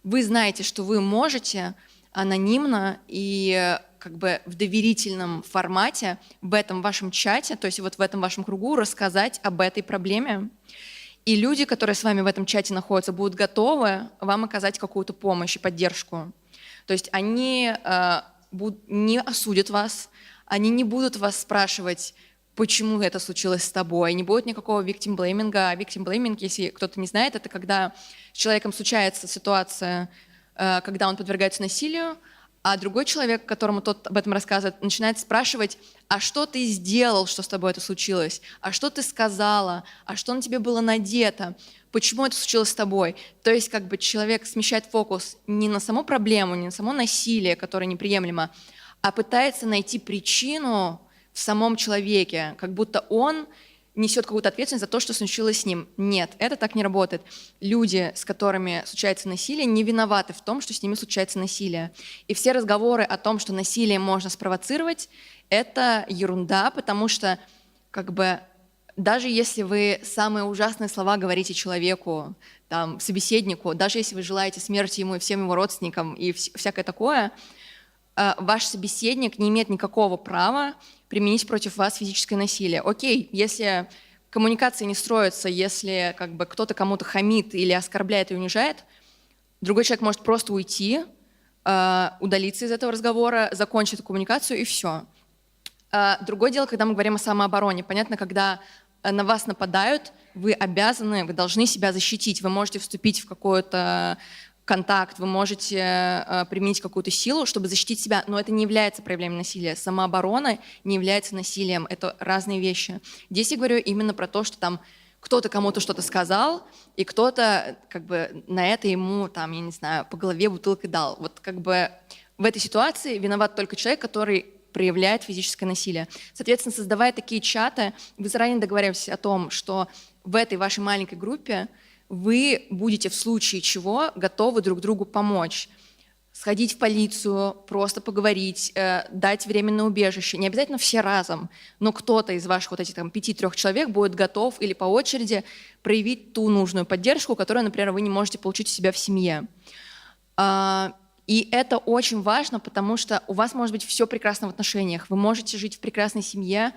вы знаете, что вы можете анонимно и как бы в доверительном формате в этом вашем чате, то есть вот в этом вашем кругу рассказать об этой проблеме. И люди, которые с вами в этом чате находятся, будут готовы вам оказать какую-то помощь и поддержку. То есть они не осудят вас, они не будут вас спрашивать, почему это случилось с тобой, не будет никакого victim-блейминга. Victim-блейминг, если кто-то не знает, это когда с человеком случается ситуация, когда он подвергается насилию, а другой человек, которому тот об этом рассказывает, начинает спрашивать, а что ты сделал, что с тобой это случилось? А что ты сказала? А что на тебе было надето? Почему это случилось с тобой? То есть как бы человек смещает фокус не на саму проблему, не на само насилие, которое неприемлемо, а пытается найти причину в самом человеке, как будто он несет какую-то ответственность за то, что случилось с ним. Нет, это так не работает. Люди, с которыми случается насилие, не виноваты в том, что с ними случается насилие. И все разговоры о том, что насилие можно спровоцировать, это ерунда, потому что как бы даже если вы самые ужасные слова говорите человеку, там, собеседнику, даже если вы желаете смерти ему и всем его родственникам и всякое такое, ваш собеседник не имеет никакого права применить против вас физическое насилие. Окей, если коммуникация не строится, если как бы кто-то кому-то хамит или оскорбляет и унижает, другой человек может просто уйти, удалиться из этого разговора, закончить эту коммуникацию и все. Другое дело, когда мы говорим о самообороне. Понятно, когда на вас нападают, вы обязаны, вы должны себя защитить. Вы можете вступить в какой-то контакт, вы можете применить какую-то силу, чтобы защитить себя, но это не является проявлением насилия. Самооборона не является насилием, это разные вещи. Здесь я говорю именно про то, что там кто-то кому-то что-то сказал, и кто-то как бы на это ему, там, я не знаю, по голове бутылкой дал. Вот как бы в этой ситуации виноват только человек, который проявляет физическое насилие. Соответственно, создавая такие чаты, вы заранее договариваетесь о том, что в этой вашей маленькой группе вы будете в случае чего готовы друг другу помочь. Сходить в полицию, просто поговорить, дать временное убежище. Не обязательно все разом, но кто-то из ваших вот этих там 5-3 человек будет готов или по очереди проявить ту нужную поддержку, которую, например, вы не можете получить у себя в семье. И это очень важно, потому что у вас может быть все прекрасно в отношениях. Вы можете жить в прекрасной семье,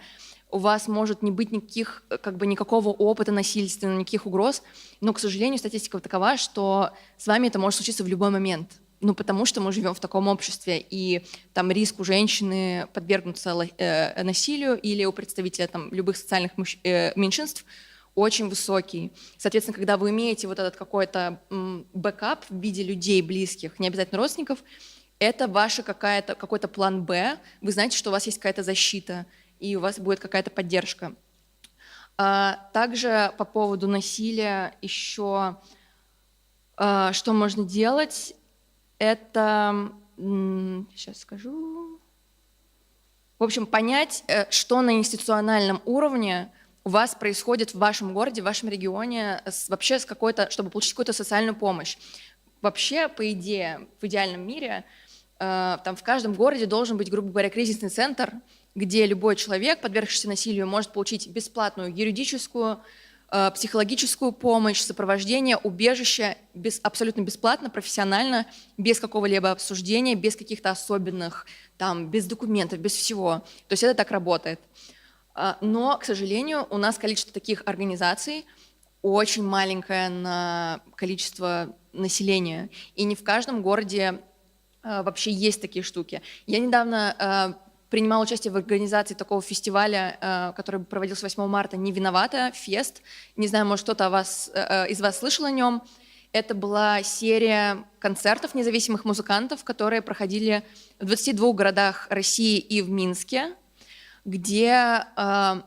у вас может не быть никакого опыта насильственного, никаких угроз, но, к сожалению, статистика такова, что с вами это может случиться в любой момент. Ну, потому что мы живем в таком обществе, и там риск у женщины подвергнуться насилию или у представителя там, любых социальных меньшинств очень высокий. Соответственно, когда вы имеете вот этот какой-то бэкап в виде людей близких, не обязательно родственников, это ваш какой-то план «Б», вы знаете, что у вас есть какая-то защита, и у вас будет какая-то поддержка. Также по поводу насилия еще что можно делать, это, сейчас скажу, в общем, понять, что на институциональном уровне у вас происходит в вашем городе, в вашем регионе, вообще чтобы получить какую-то социальную помощь. вообще, по идее, в идеальном мире, там в каждом городе должен быть, грубо говоря, кризисный центр, где любой человек, подвергшийся насилию, может получить бесплатную юридическую, психологическую помощь, сопровождение, убежище абсолютно бесплатно, профессионально, без какого-либо обсуждения, без каких-то особенных, там, без документов, без всего. То есть это так работает. Но, к сожалению, у нас количество таких организаций очень маленькое на количество населения. И не в каждом городе вообще есть такие штуки. Я недавно принимала участие в организации такого фестиваля, который проводился 8 марта «Не виновата», фест. Не знаю, может, кто-то из вас слышал о нем. Это была серия концертов независимых музыкантов, которые проходили в 22 городах России и в Минске, где, то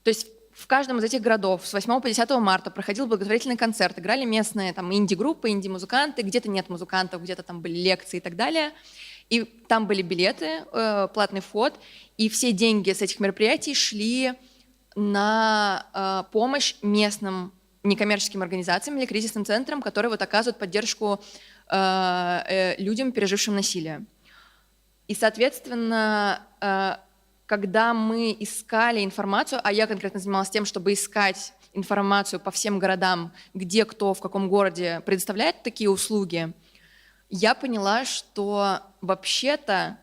есть в каждом из этих городов с 8 по 10 марта проходил благотворительный концерт. Играли местные там инди-группы, инди-музыканты, где-то нет музыкантов, где-то там были лекции и так далее. И там были билеты, платный вход, и все деньги с этих мероприятий шли на помощь местным некоммерческим организациям или кризисным центрам, которые вот оказывают поддержку людям, пережившим насилие. И, соответственно, когда мы искали информацию, а я конкретно занималась тем, чтобы искать информацию по всем городам, где кто в каком городе предоставляет такие услуги, я поняла, что вообще-то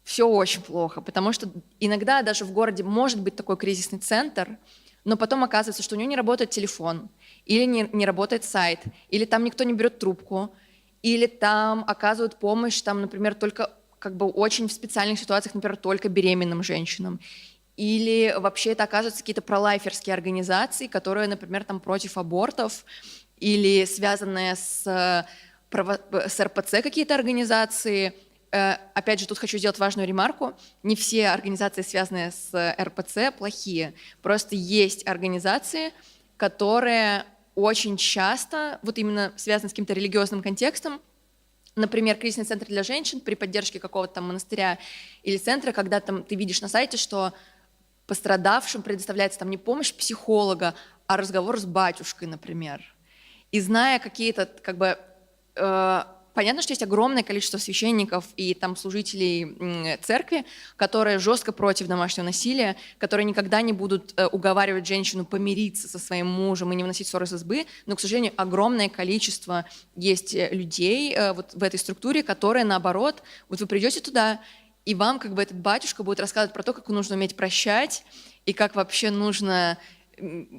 все очень плохо, потому что иногда даже в городе может быть такой кризисный центр, но потом оказывается, что у него не работает телефон, или не работает сайт, или там никто не берет трубку, или там оказывают помощь, там, например, только как бы очень в специальных ситуациях, например, только беременным женщинам. Или вообще это оказываются какие-то пролайферские организации, которые, например, там против абортов, или связанные с РПЦ какие-то организации. Опять же, тут хочу сделать важную ремарку. Не все организации, связанные с РПЦ, плохие. Просто есть организации, которые очень часто, вот именно связаны с каким-то религиозным контекстом, например, кризисный центр для женщин при поддержке какого-то там монастыря или центра, когда там ты видишь на сайте, что пострадавшим предоставляется там не помощь психолога, а разговор с батюшкой, например. И зная какие-то, как бы, понятно, что есть огромное количество священников и там служителей церкви, которые жестко против домашнего насилия, которые никогда не будут уговаривать женщину помириться со своим мужем и не вносить ссоры с избы, но, к сожалению, огромное количество есть людей вот в этой структуре, которые, наоборот, вот вы придете туда, и вам как бы этот батюшка будет рассказывать про то, как нужно уметь прощать, и как вообще нужно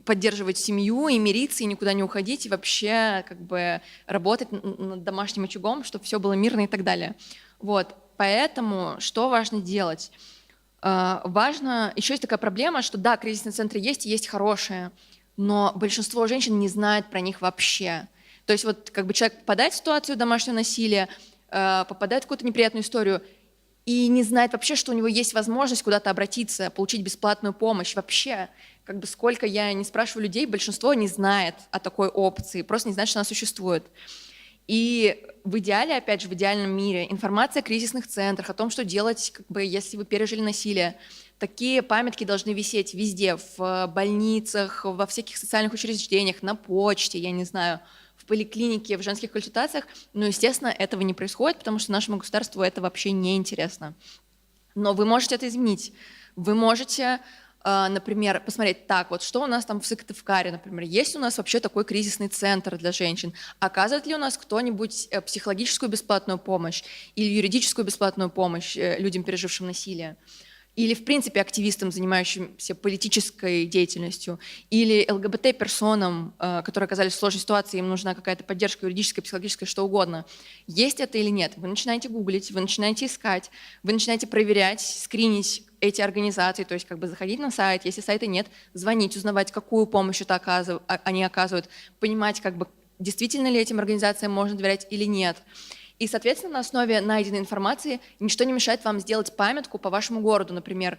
поддерживать семью и мириться, и никуда не уходить, и вообще как бы работать над домашним очагом, чтобы все было мирно и так далее. Вот. Поэтому что важно делать? Важно, еще есть такая проблема, что да, кризисные центры есть, и есть хорошие, но большинство женщин не знает про них вообще. То есть вот как бы человек попадает в ситуацию домашнего насилия, попадает в какую-то неприятную историю, и не знает вообще, что у него есть возможность куда-то обратиться, получить бесплатную помощь. Вообще, как бы сколько я не спрашиваю людей, большинство не знает о такой опции, просто не знает, что она существует. И в идеале, опять же, в идеальном мире информация о кризисных центрах, о том, что делать, как бы, если вы пережили насилие, такие памятки должны висеть везде, в больницах, во всяких социальных учреждениях, на почте, я не знаю, в поликлинике, в женских консультациях. Но, естественно, этого не происходит, потому что нашему государству это вообще не интересно. Но вы можете это изменить. Вы можете, например, посмотреть, так, вот что у нас там в Сыктывкаре, например, есть у нас вообще такой кризисный центр для женщин? Оказывает ли у нас кто-нибудь психологическую бесплатную помощь или юридическую бесплатную помощь людям, пережившим насилие? Или, в принципе, активистам, занимающимся политической деятельностью, или ЛГБТ-персонам, которые оказались в сложной ситуации, им нужна какая-то поддержка юридическая, психологическая, что угодно. Есть это или нет? Вы начинаете гуглить, вы начинаете искать, вы начинаете проверять, скринить эти организации, то есть как бы заходить на сайт, если сайта нет, звонить, узнавать, какую помощь они оказывают, понимать, как бы, действительно ли этим организациям можно доверять или нет. И, соответственно, на основе найденной информации ничто не мешает вам сделать памятку по вашему городу. Например,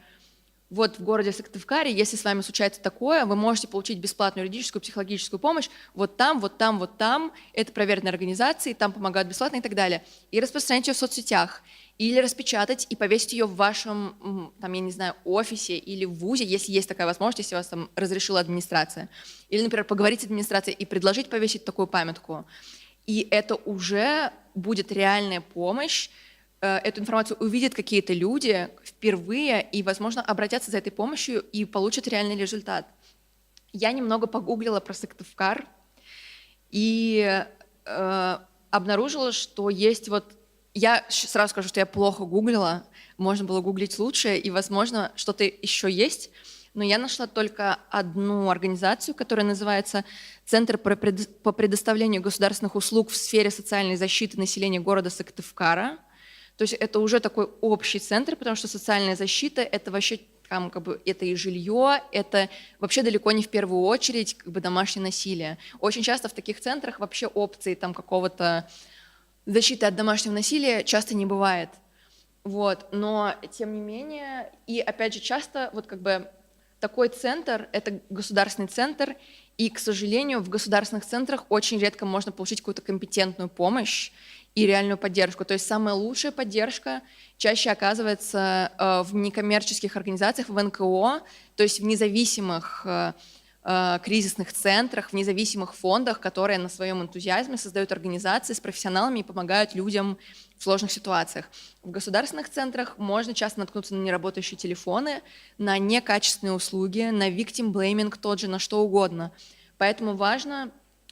вот в городе Сыктывкаре, если с вами случается такое, вы можете получить бесплатную юридическую, психологическую помощь вот там, вот там, вот там. Это проверенные организации, там помогают бесплатно и так далее. И распространять ее в соцсетях. Или распечатать и повесить ее в вашем, там, я не знаю, офисе или в вузе, если есть такая возможность, если вас там разрешила администрация. Или, например, поговорить с администрацией и предложить повесить такую памятку. и это уже будет реальная помощь. Эту информацию увидят какие-то люди впервые и, возможно, обратятся за этой помощью и получат реальный результат. Я немного погуглила про Сыктывкар и обнаружила, что есть вот... Я сразу скажу, что я плохо гуглила, можно было гуглить лучше, и, возможно, что-то еще есть, но я нашла только одну организацию, которая называется «Центр по предоставлению государственных услуг в сфере социальной защиты населения города Сыктывкара». То есть это уже такой общий центр, потому что социальная защита – это вообще там, как бы, это и жилье, это вообще далеко не в первую очередь как бы, домашнее насилие. Очень часто в таких центрах вообще опции там, какого-то защиты от домашнего насилия часто не бывает. Вот. Но тем не менее, и опять же часто вот как бы такой центр – это государственный центр, и, к сожалению, в государственных центрах очень редко можно получить какую-то компетентную помощь и реальную поддержку. То есть самая лучшая поддержка чаще оказывается в некоммерческих организациях, в НКО, то есть в независимых кризисных центрах, в независимых фондах, которые на своем энтузиазме создают организации с профессионалами и помогают людям в сложных ситуациях. В государственных центрах можно часто наткнуться на неработающие телефоны, на некачественные услуги, на victim blaming тот же, на что угодно. Поэтому важно,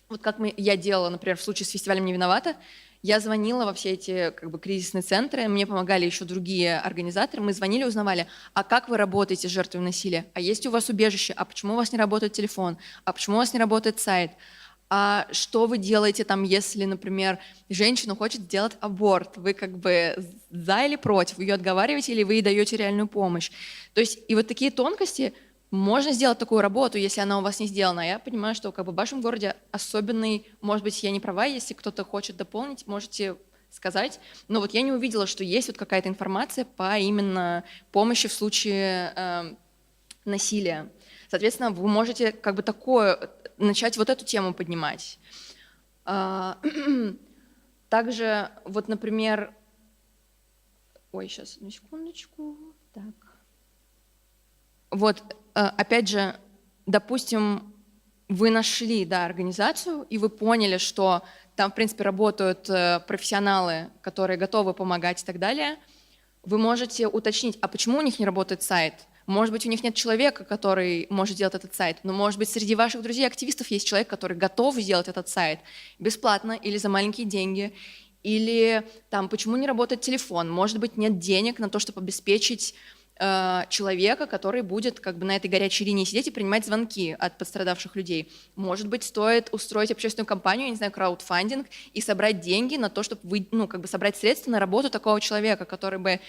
вот как я делала, например, в случае с фестивалем «Не виновата», я звонила во все эти как бы, кризисные центры, мне помогали еще другие организаторы, мы звонили, узнавали, а как вы работаете с жертвой насилия, а есть у вас убежище, а почему у вас не работает телефон, а почему у вас не работает сайт, а что вы делаете там, если, например, женщина хочет сделать аборт, вы как бы за или против, вы ее отговариваете или вы ей даете реальную помощь. То есть и вот такие тонкости. Можно сделать такую работу, если она у вас не сделана. Я понимаю, что как бы, в вашем городе особенный, может быть, я не права, если кто-то хочет дополнить, можете сказать. Но вот я не увидела, что есть вот какая-то информация по именно помощи в случае насилия. Соответственно, вы можете как бы такое, начать вот эту тему поднимать. Также, вот, например... Ой, сейчас, одну секундочку. Так. Вот, опять же, допустим, вы нашли, да, организацию, и вы поняли, что там, в принципе, работают профессионалы, которые готовы помогать и так далее, вы можете уточнить, а почему у них не работает сайт? Может быть, у них нет человека, который может сделать этот сайт, но, может быть, среди ваших друзей-активистов есть человек, который готов сделать этот сайт бесплатно или за маленькие деньги, или там, почему не работает телефон? Может быть, нет денег на то, чтобы обеспечить человека, который будет как бы на этой горячей линии сидеть и принимать звонки от пострадавших людей. Может быть, стоит устроить общественную кампанию, я не знаю, краудфандинг, и собрать деньги на то, чтобы как бы собрать средства на работу такого человека, который бы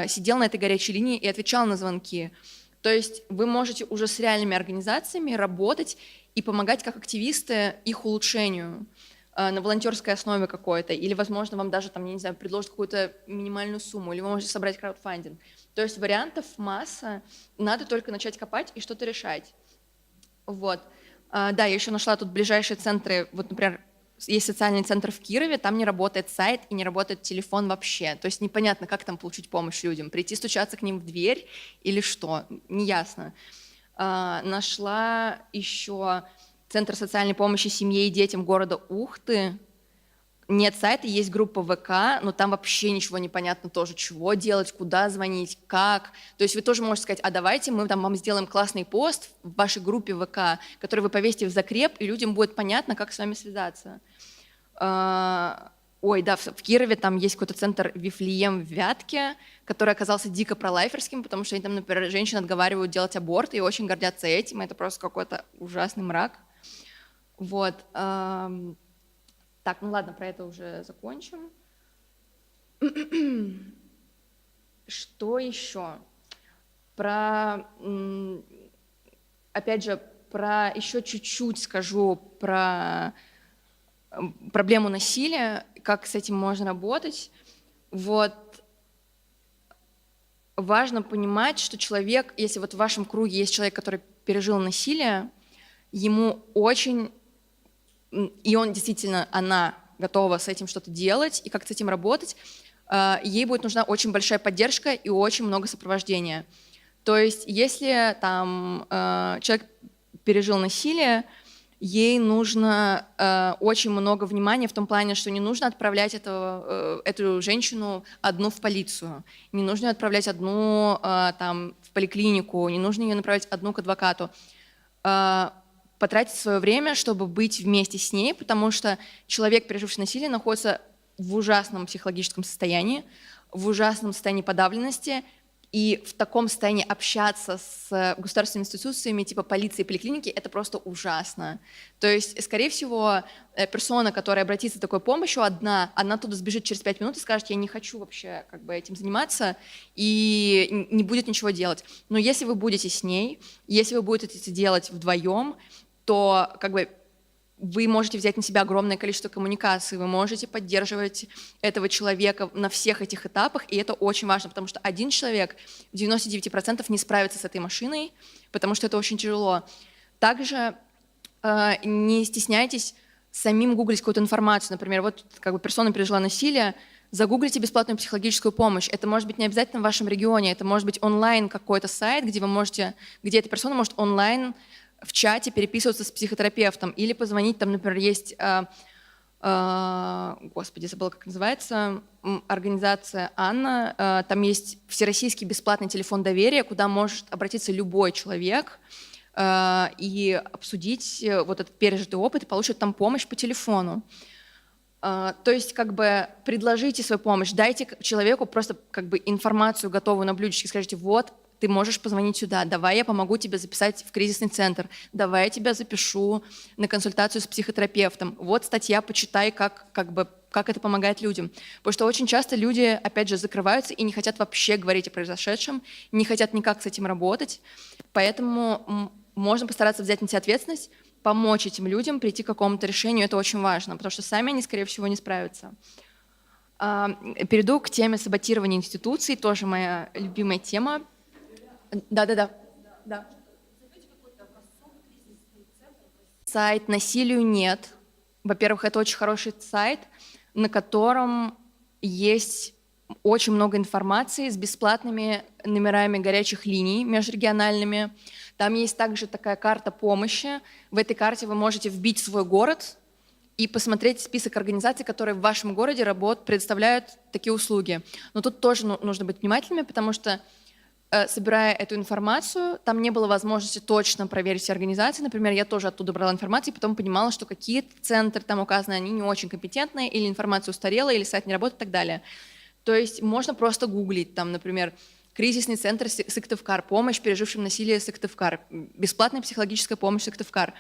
сидел на этой горячей линии и отвечал на звонки. То есть вы можете уже с реальными организациями работать и помогать как активисты их улучшению на волонтерской основе какой-то, или, возможно, вам даже, там, я не знаю, предложат какую-то минимальную сумму, или вы можете собрать краудфандинг. То есть вариантов масса, надо только начать копать и что-то решать. Вот. Да, я еще нашла тут ближайшие центры, вот, например, есть социальный центр в Кирове, там не работает сайт и не работает телефон вообще. То есть непонятно, как там получить помощь людям, прийти стучаться к ним в дверь или что, неясно. Нашла еще Центр социальной помощи семье и детям города Ухты. Нет сайта, есть группа ВК, но там вообще ничего не понятно тоже, чего делать, куда звонить, как. То есть вы тоже можете сказать, а давайте мы там вам сделаем классный пост в вашей группе ВК, который вы повесите в закреп, и людям будет понятно, как с вами связаться. Ой, да, в Кирове там есть какой-то центр Вифлеем в Вятке, который оказался дико пролайферским, потому что они там, например, женщин отговаривают делать аборт и очень гордятся этим. Это просто какой-то ужасный мрак. Вот. Так, ну ладно, про это уже закончим. Что еще? Опять же, еще чуть-чуть скажу про проблему насилия, как с этим можно работать. Вот. Важно понимать, что человек, если вот в вашем круге есть человек, который пережил насилие, ему очень... И он действительно, она готова с этим что-то делать и как-то с этим работать, ей будет нужна очень большая поддержка и очень много сопровождения. То есть если там человек пережил насилие, ей нужно очень много внимания в том плане, что не нужно отправлять эту женщину одну в полицию, не нужно ее отправлять одну там, в поликлинику, не нужно ее направлять одну к адвокату. Потратить свое время, чтобы быть вместе с ней, потому что человек, переживший насилие, находится в ужасном психологическом состоянии, в ужасном состоянии подавленности, и в таком состоянии общаться с государственными институциями типа полиции и поликлиники — это просто ужасно. То есть, скорее всего, персона, которая обратится за такой помощью, она оттуда сбежит через 5 минут и скажет: я не хочу вообще как бы этим заниматься, и не будет ничего делать. Но если вы будете с ней, если вы будете это делать вдвоем, то как бы вы можете взять на себя огромное количество коммуникаций, вы можете поддерживать этого человека на всех этих этапах, и это очень важно, потому что один человек в 99% не справится с этой машиной, потому что это очень тяжело. Также не стесняйтесь самим гуглить какую-то информацию. Например, вот как бы персона пережила насилие, загуглите бесплатную психологическую помощь. Это может быть не обязательно в вашем регионе, это может быть онлайн какой-то сайт, где эта персона может онлайн в чате переписываться с психотерапевтом или позвонить, там, например, есть, господи, забыла, как называется, организация «Анна», там есть всероссийский бесплатный телефон доверия, куда может обратиться любой человек и обсудить вот этот пережитый опыт и получит там помощь по телефону. То есть как бы предложите свою помощь, дайте человеку просто как бы информацию готовую на блюдечке, скажите: вот, ты можешь позвонить сюда, давай я помогу тебе записать в кризисный центр, давай я тебя запишу на консультацию с психотерапевтом, вот статья, почитай, как это помогает людям. Потому что очень часто люди, опять же, закрываются и не хотят вообще говорить о произошедшем, не хотят никак с этим работать, поэтому можно постараться взять на себя ответственность, помочь этим людям прийти к какому-то решению, это очень важно, потому что сами они, скорее всего, не справятся. Перейду к теме саботирования институций, тоже моя любимая тема. Да. Сайт «Насилию нет». Во-первых, это очень хороший сайт, на котором есть очень много информации с бесплатными номерами горячих линий межрегиональными. Там есть также такая карта помощи. В этой карте вы можете вбить свой город и посмотреть список организаций, которые в вашем городе предоставляют такие услуги. Но тут тоже нужно быть внимательными, потому что, собирая эту информацию, там не было возможности точно проверить все организации. Например, я тоже оттуда брала информацию и потом понимала, что какие-то центры там указаны, они не очень компетентные, или информация устарела, или сайт не работает и так далее. То есть можно просто гуглить, там, например, кризисный центр Сыктывкар, помощь пережившим насилие Сыктывкар, бесплатная психологическая помощь Сыктывкар,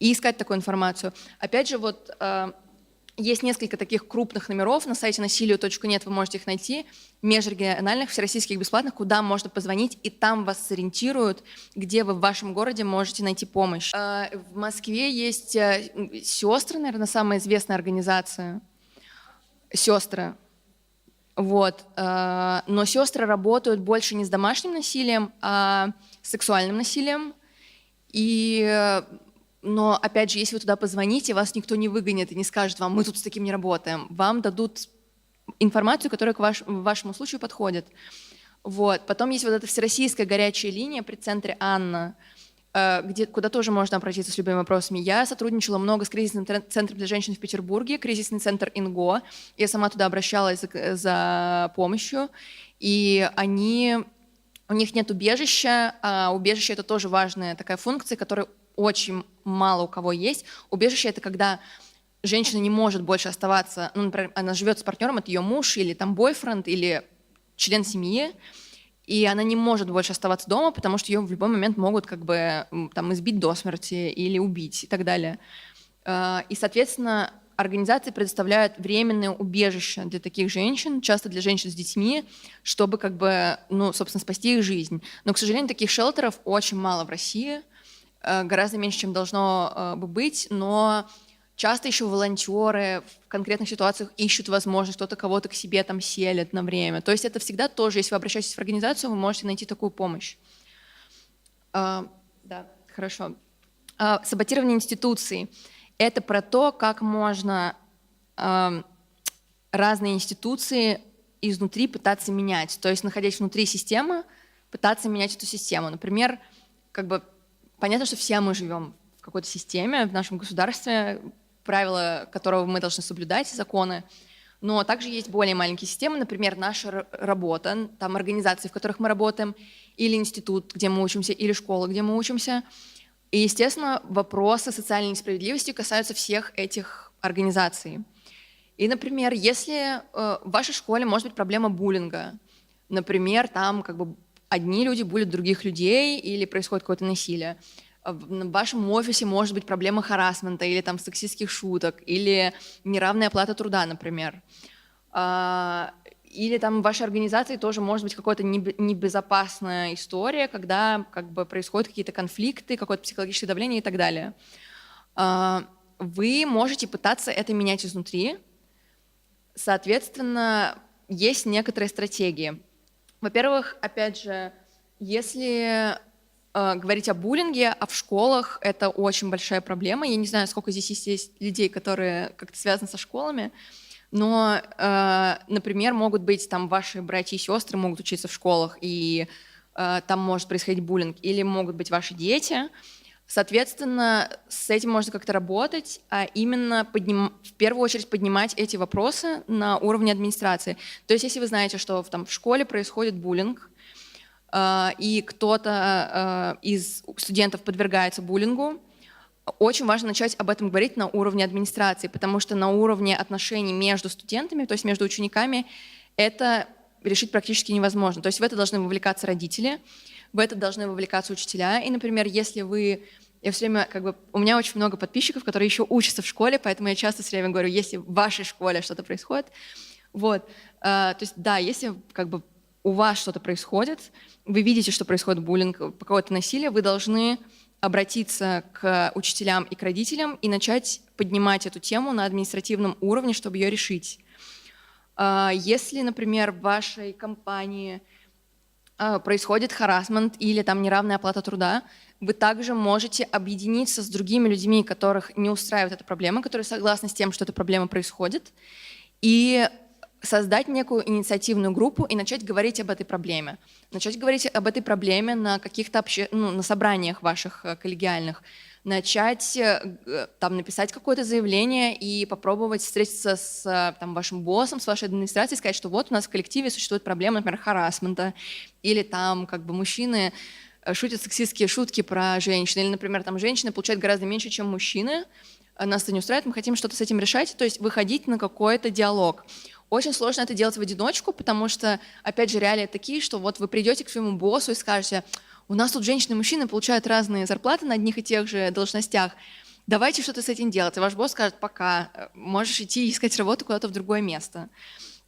и искать такую информацию. Опять же, вот есть несколько таких крупных номеров на сайте насилию.нет, вы можете их найти, межрегиональных, всероссийских, бесплатных, куда можно позвонить, и там вас сориентируют, где вы в вашем городе можете найти помощь. В Москве есть «Сестры», наверное, самая известная организация. «Сестры». Вот. Но «Сестры» работают больше не с домашним насилием, а с сексуальным насилием. Но, опять же, если вы туда позвоните, вас никто не выгонит и не скажет вам: мы тут с таким не работаем. Вам дадут информацию, которая к вашему случаю подходит. Вот. Потом есть вот эта всероссийская горячая линия при центре «Анна», куда тоже можно обратиться с любыми вопросами. Я сотрудничала много с кризисным центром для женщин в Петербурге, кризисный центр «Инго». Я сама туда обращалась за помощью, и у них нет убежища, а убежище — это тоже важная такая функция, которая очень мало у кого есть. Убежище — это когда женщина не может больше оставаться, ну, например, она живет с партнером, это ее муж или там бойфренд, или член семьи, и она не может больше оставаться дома, потому что ее в любой момент могут как бы там избить до смерти или убить и так далее. И, соответственно, организации предоставляют временное убежище для таких женщин, часто для женщин с детьми, чтобы как бы, ну, собственно, спасти их жизнь. Но, к сожалению, таких шелтеров очень мало в России, гораздо меньше, чем должно бы быть, но часто еще волонтеры в конкретных ситуациях ищут возможность, кто-то кого-то к себе там селит на время. То есть это всегда тоже, если вы обращаетесь в организацию, вы можете найти такую помощь. Да, хорошо. Саботирование институций. Это про то, как можно разные институции изнутри пытаться менять. То есть, находясь внутри системы, пытаться менять эту систему. Например, как бы понятно, что все мы живем какой-то системе, в нашем государстве, правила которого мы должны соблюдать, законы. Но также есть более маленькие системы, например, наша работа, там организации, в которых мы работаем, или институт, где мы учимся, или школа, где мы учимся. И, естественно, вопросы социальной несправедливости касаются всех этих организаций. И, например, если в вашей школе может быть проблема буллинга, например, там как бы одни люди булят других людей или происходит какое-то насилие, в вашем офисе может быть проблема харассмента или там сексистских шуток, или неравная оплата труда, например. Или там в вашей организации тоже может быть какая-то небезопасная история, когда как бы происходят какие-то конфликты, какое-то психологическое давление и так далее. Вы можете пытаться это менять изнутри. Соответственно, есть некоторые стратегии. Во-первых, опять же, если говорить о буллинге, а в школах это очень большая проблема. Я не знаю, сколько здесь есть людей, которые как-то связаны со школами, но, например, могут быть там ваши братья и сестры могут учиться в школах, и там может происходить буллинг, или могут быть ваши дети. Соответственно, с этим можно как-то работать, а именно в первую очередь поднимать эти вопросы на уровне администрации. То есть если вы знаете, что там в школе происходит буллинг, и кто-то из студентов подвергается буллингу, очень важно начать об этом говорить на уровне администрации, потому что на уровне отношений между студентами, то есть между учениками, это решить практически невозможно. То есть в это должны вовлекаться родители, в это должны вовлекаться учителя. И, например, если вы... Я все время, как бы, у меня очень много подписчиков, которые еще учатся в школе, поэтому я часто все время говорю, если в вашей школе что-то происходит, вот, то есть, да, если как бы у вас что-то происходит, вы видите, что происходит буллинг, какое-то насилие, вы должны обратиться к учителям и к родителям и начать поднимать эту тему на административном уровне, чтобы ее решить. Если, например, в вашей компании происходит харассмент или там неравная оплата труда, вы также можете объединиться с другими людьми, которых не устраивает эта проблема, которые согласны с тем, что эта проблема происходит, и создать некую инициативную группу и начать говорить об этой проблеме. Начать говорить об этой проблеме на каких-то на собраниях ваших коллегиальных. Начать там, написать какое-то заявление и попробовать встретиться с там, вашим боссом, с вашей администрацией, сказать, что вот у нас в коллективе существует проблема, например, харассмента, или там как бы мужчины шутят сексистские шутки про женщин, или, например, там женщины получают гораздо меньше, чем мужчины, нас это не устраивает, мы хотим что-то с этим решать, то есть выходить на какой-то диалог. Очень сложно это делать в одиночку, потому что, опять же, реалии такие, что вот вы придете к своему боссу и скажете, у нас тут женщины и мужчины получают разные зарплаты на одних и тех же должностях, давайте что-то с этим делать. И ваш босс скажет, пока, можешь идти искать работу куда-то в другое место.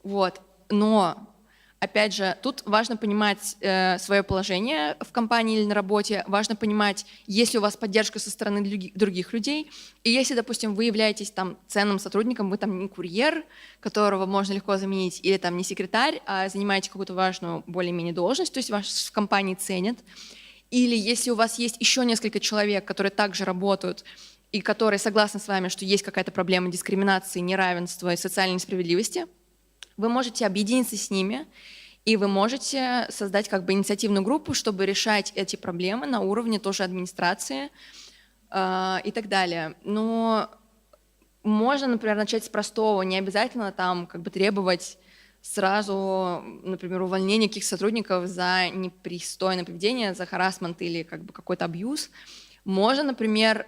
Вот. Но, опять же, тут важно понимать свое положение в компании или на работе, важно понимать, есть ли у вас поддержка со стороны других людей, и если, допустим, вы являетесь там ценным сотрудником, вы там не курьер, которого можно легко заменить, или там не секретарь, а занимаете какую-то важную более-менее должность, то есть вас в компании ценят, или если у вас есть еще несколько человек, которые также работают, и которые согласны с вами, что есть какая-то проблема дискриминации, неравенства и социальной несправедливости, вы можете объединиться с ними, и вы можете создать как бы инициативную группу, чтобы решать эти проблемы на уровне тоже администрации и так далее. Но можно, например, начать с простого, не обязательно там как бы требовать сразу, например, увольнения каких-то сотрудников за непристойное поведение, за харассмент или как бы какой-то абьюз. Можно, например,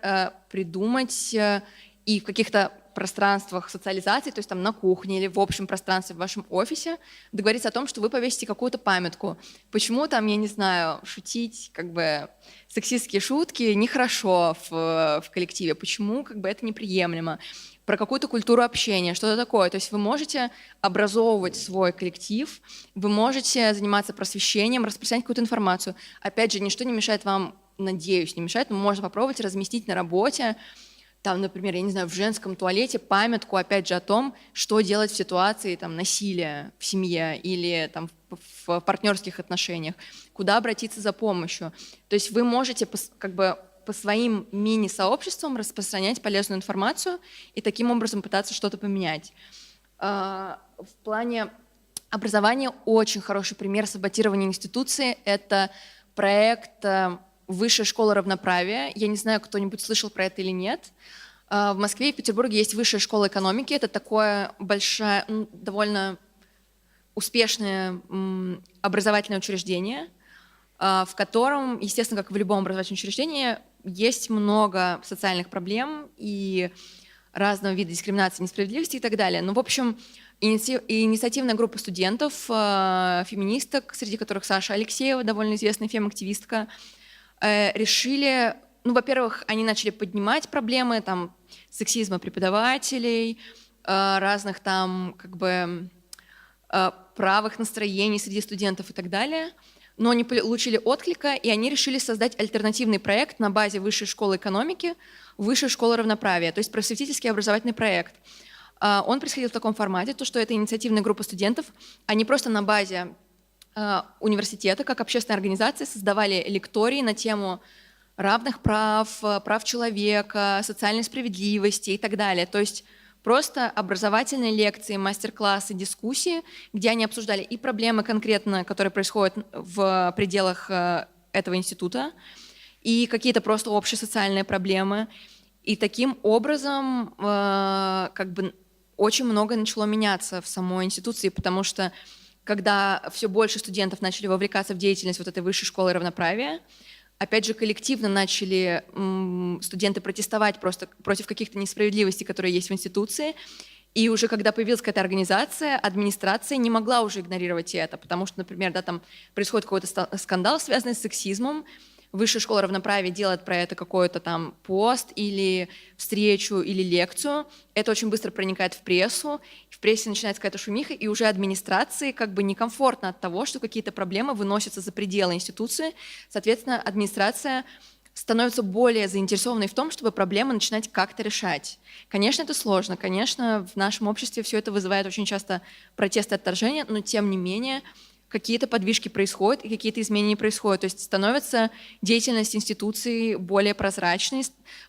придумать и в каких-то пространствах социализации, то есть там на кухне или в общем пространстве в вашем офисе, договориться о том, что вы повесите какую-то памятку. Почему там, я не знаю, шутить как бы сексистские шутки нехорошо в коллективе, почему как бы это неприемлемо, про какую-то культуру общения, что-то такое. То есть вы можете образовывать свой коллектив, вы можете заниматься просвещением, распространять какую-то информацию. Опять же, ничто не мешает вам, надеюсь, не мешает, но можно попробовать разместить на работе, там, например, я не знаю, в женском туалете памятку, опять же, о том, что делать в ситуации там, насилия в семье или там, в партнерских отношениях, куда обратиться за помощью. То есть вы можете как бы по своим мини-сообществам распространять полезную информацию и таким образом пытаться что-то поменять. В плане образования очень хороший пример саботирования институции – это проект Высшая школа равноправия. Я не знаю, кто-нибудь слышал про это или нет. В Москве и Петербурге есть Высшая школа экономики. Это такое большое, довольно успешное образовательное учреждение, в котором, естественно, как в любом образовательном учреждении, есть много социальных проблем и разного вида дискриминации, несправедливости и так далее. Ну, в общем, инициативная группа студентов, феминисток, среди которых Саша Алексеева, довольно известная фем-активистка, решили, ну, во-первых, они начали поднимать проблемы там сексизма преподавателей, разных там как бы правых настроений среди студентов и так далее, но не получили отклика, и они решили создать альтернативный проект на базе Высшей школы экономики, Высшей школы равноправия, то есть просветительский образовательный проект. Он происходил в таком формате, то, что это инициативная группа студентов, они просто на базе университета, как общественная организация, создавали лектории на тему равных прав, прав человека, социальной справедливости и так далее. То есть просто образовательные лекции, мастер-классы, дискуссии, где они обсуждали и проблемы конкретно, которые происходят в пределах этого института, и какие-то просто общие социальные проблемы. И таким образом как бы очень многое начало меняться в самой институции, потому что когда все больше студентов начали вовлекаться в деятельность вот этой Высшей школы равноправия, опять же, коллективно начали студенты протестовать просто против каких-то несправедливостей, которые есть в институции. И уже когда появилась какая-то организация, администрация не могла уже игнорировать это, потому что, например, да, там происходит какой-то скандал, связанный с сексизмом, Высшая школа равноправия делает про это какой-то там пост или встречу или лекцию. Это очень быстро проникает в прессу, в прессе начинается какая-то шумиха, и уже администрации как бы некомфортно от того, что какие-то проблемы выносятся за пределы институции. Соответственно, администрация становится более заинтересованной в том, чтобы проблемы начинать как-то решать. Конечно, это сложно, конечно, в нашем обществе все это вызывает очень часто протесты, отторжения, но тем не менее какие-то подвижки происходят и какие-то изменения происходят. То есть становится деятельность институции более прозрачной,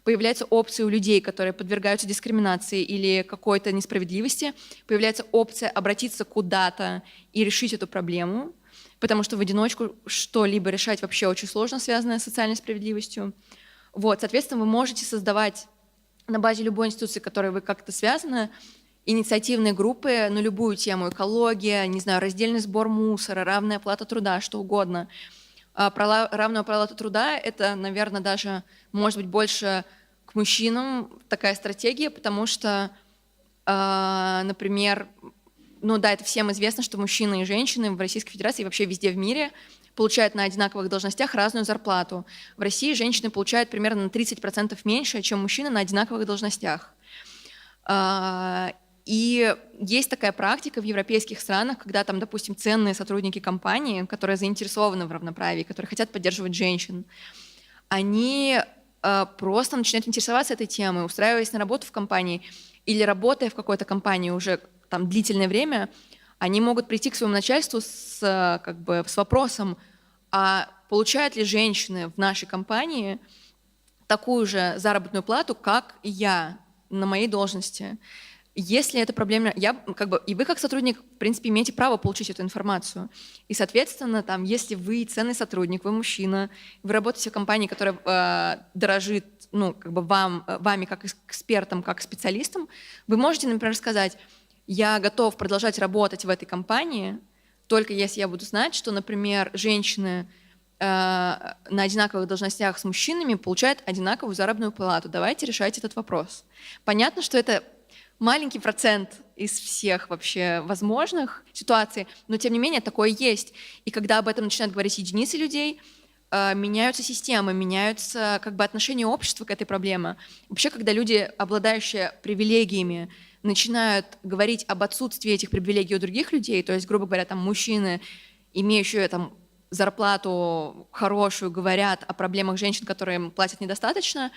появляются опции у людей, которые подвергаются дискриминации или какой-то несправедливости, появляется опция обратиться куда-то и решить эту проблему, потому что в одиночку что-либо решать вообще очень сложно, связанное с социальной справедливостью. Вот, соответственно, вы можете создавать на базе любой институции, с которой вы как-то связаны, инициативные группы на любую тему: экология, не знаю, раздельный сбор мусора, равная оплата труда, что угодно. Про равную оплату труда — это, наверное, даже, может быть, больше к мужчинам такая стратегия, потому что, например, ну да, это всем известно, что мужчины и женщины в Российской Федерации и вообще везде в мире получают на одинаковых должностях разную зарплату. В России женщины получают примерно на 30% меньше, чем мужчины на одинаковых должностях. И есть такая практика в европейских странах, когда там, допустим, ценные сотрудники компании, которые заинтересованы в равноправии, которые хотят поддерживать женщин, они просто начинают интересоваться этой темой, устраиваясь на работу в компании или работая в какой-то компании уже там длительное время, они могут прийти к своему начальству с вопросом: а получают ли женщины в нашей компании такую же заработную плату, как и я на моей должности? Если это проблема, и вы как сотрудник, в принципе, имеете право получить эту информацию. И, соответственно, там, если вы ценный сотрудник, вы мужчина, вы работаете в компании, которая дорожит вами как экспертом, как специалистом, вы можете, например, сказать: я готов продолжать работать в этой компании, только если я буду знать, что, например, женщины на одинаковых должностях с мужчинами получают одинаковую заработную плату. Давайте решать этот вопрос. Понятно, что это маленький процент из всех вообще возможных ситуаций, но тем не менее такое есть. И когда об этом начинают говорить единицы людей, меняются системы, меняются отношения общества к этой проблеме. Вообще, когда люди, обладающие привилегиями, начинают говорить об отсутствии этих привилегий у других людей, то есть, грубо говоря, там мужчины, имеющие там зарплату хорошую, говорят о проблемах женщин, которые им платят недостаточно,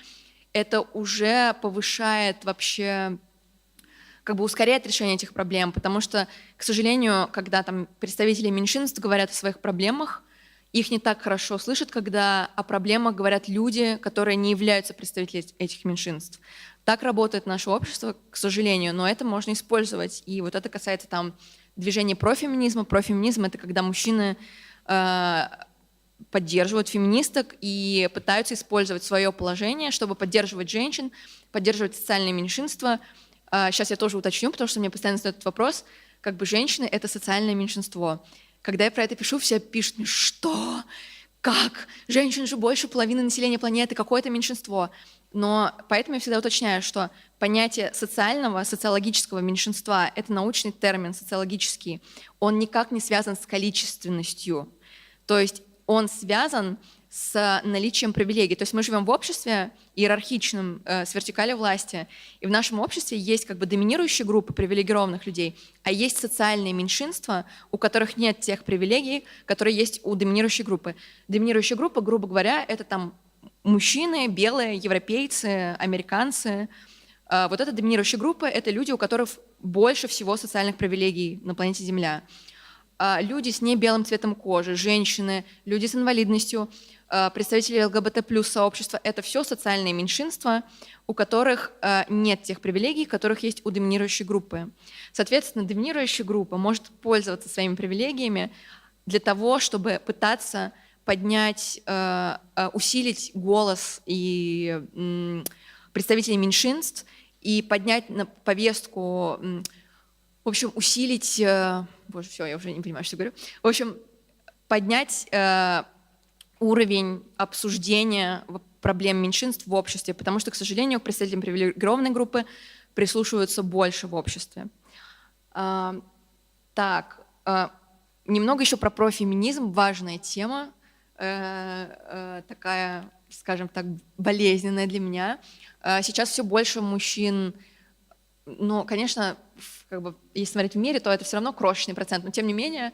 это уже повышает вообще, ускоряет решение этих проблем, потому что, к сожалению, когда там представители меньшинств говорят о своих проблемах, их не так хорошо слышат, когда о проблемах говорят люди, которые не являются представителями этих меньшинств. Так работает наше общество, к сожалению, но это можно использовать. И вот это касается там движения профеминизма. Профеминизм — это когда мужчины поддерживают феминисток и пытаются использовать свое положение, чтобы поддерживать женщин, поддерживать социальные меньшинства. Сейчас я тоже уточню, потому что мне постоянно задают этот вопрос. Как бы женщины — это социальное меньшинство. Когда я про это пишу, все пишут мне: что? Как? Женщин же больше половины населения планеты, какое это меньшинство? Но поэтому я всегда уточняю, что понятие социального, социологического меньшинства — это научный термин, социологический. Он никак не связан с количественностью. То есть он связан с наличием привилегий. То есть мы живем в обществе иерархичном, с вертикалью власти, и в нашем обществе есть как бы доминирующие группы привилегированных людей, а есть социальные меньшинства, у которых нет тех привилегий, которые есть у доминирующей группы. Доминирующая группа, грубо говоря, это там мужчины, белые, европейцы, американцы. Вот эта доминирующая группа — это люди, у которых больше всего социальных привилегий на планете Земля. Люди с небелым цветом кожи, женщины, люди с инвалидностью, представители ЛГБТ+ сообщества — это все социальные меньшинства, у которых нет тех привилегий, которых есть у доминирующей группы. Соответственно, доминирующая группа может пользоваться своими привилегиями для того, чтобы пытаться поднять, усилить голос и представителей меньшинств и поднять на повестку, в общем, усилить, боже, все, я уже не понимаю, что говорю, в общем, поднять уровень обсуждения проблем меньшинств в обществе, потому что, к сожалению, к представителям привилегированной группы прислушиваются больше в обществе. Так, немного еще про профеминизм, важная тема, такая, скажем так, болезненная для меня. Сейчас все больше мужчин, но, конечно, как бы, если смотреть в мире, то это все равно крошечный %, но тем не менее,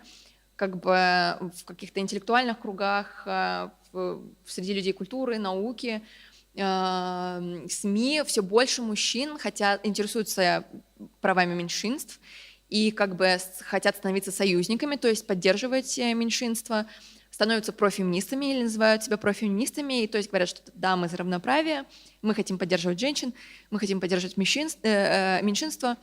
как бы в каких-то интеллектуальных кругах, среди людей культуры, науки, СМИ все больше мужчин интересуются правами меньшинств и как бы хотят становиться союзниками, то есть поддерживать меньшинства, становятся профеминистами или называют себя профеминистами, и то есть говорят, что да, мы за равноправие, мы хотим поддерживать женщин, мы хотим поддерживать меньшинства,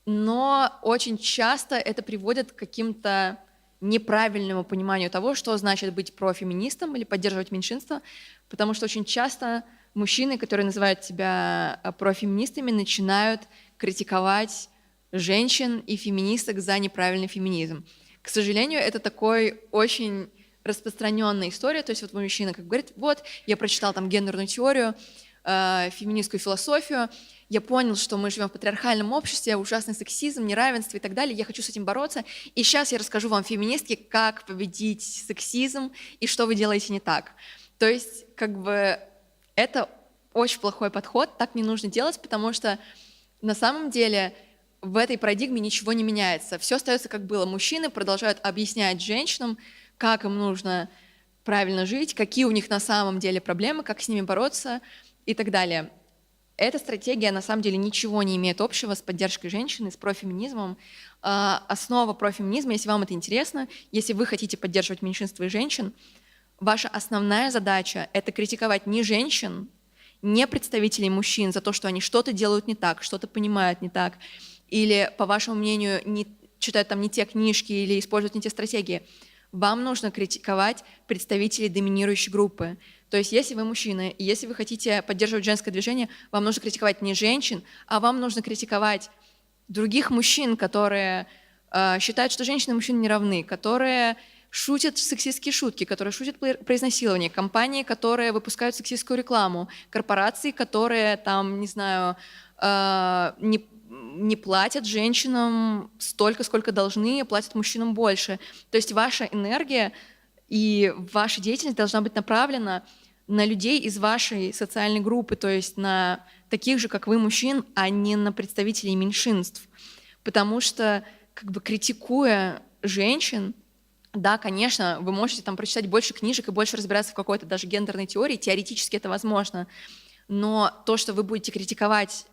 но очень часто это приводит к каким-то неправильному пониманию того, что значит быть профеминистом или поддерживать меньшинство, потому что очень часто мужчины, которые называют себя профеминистами, начинают критиковать женщин и феминисток за неправильный феминизм. К сожалению, это такой очень распространенная история, то есть вот мужчина как говорит: вот, я прочитал там гендерную теорию, феминистскую философию, я понял, что мы живем в патриархальном обществе, ужасный сексизм, неравенство и так далее, я хочу с этим бороться, и сейчас я расскажу вам, феминистки, как победить сексизм и что вы делаете не так. То есть как бы это очень плохой подход, так не нужно делать, потому что на самом деле в этой парадигме ничего не меняется. Все остается как было. Мужчины продолжают объяснять женщинам, как им нужно правильно жить, какие у них на самом деле проблемы, как с ними бороться и так далее. Эта стратегия на самом деле ничего не имеет общего с поддержкой женщины, с профеминизмом. Основа профеминизма, если вам это интересно, если вы хотите поддерживать меньшинство и женщин, ваша основная задача — это критиковать не женщин, не представителей мужчин за то, что они что-то делают не так, что-то понимают не так, или, по вашему мнению, читают там не те книжки или используют не те стратегии. Вам нужно критиковать представителей доминирующей группы. То есть если вы мужчина, и если вы хотите поддерживать женское движение, вам нужно критиковать не женщин, а вам нужно критиковать других мужчин, которые считают, что женщины и мужчины не равны, которые шутят сексистские шутки, которые шутят про изнасилование, компании, которые выпускают сексистскую рекламу, корпорации, которые там, не знаю, не платят женщинам столько, сколько должны, а платят мужчинам больше. То есть ваша энергия и ваша деятельность должна быть направлена на людей из вашей социальной группы, то есть на таких же, как вы, мужчин, а не на представителей меньшинств. Потому что, как бы критикуя женщин, да, конечно, вы можете там прочитать больше книжек и больше разбираться в какой-то даже гендерной теории, теоретически это возможно, но то, что вы будете критиковать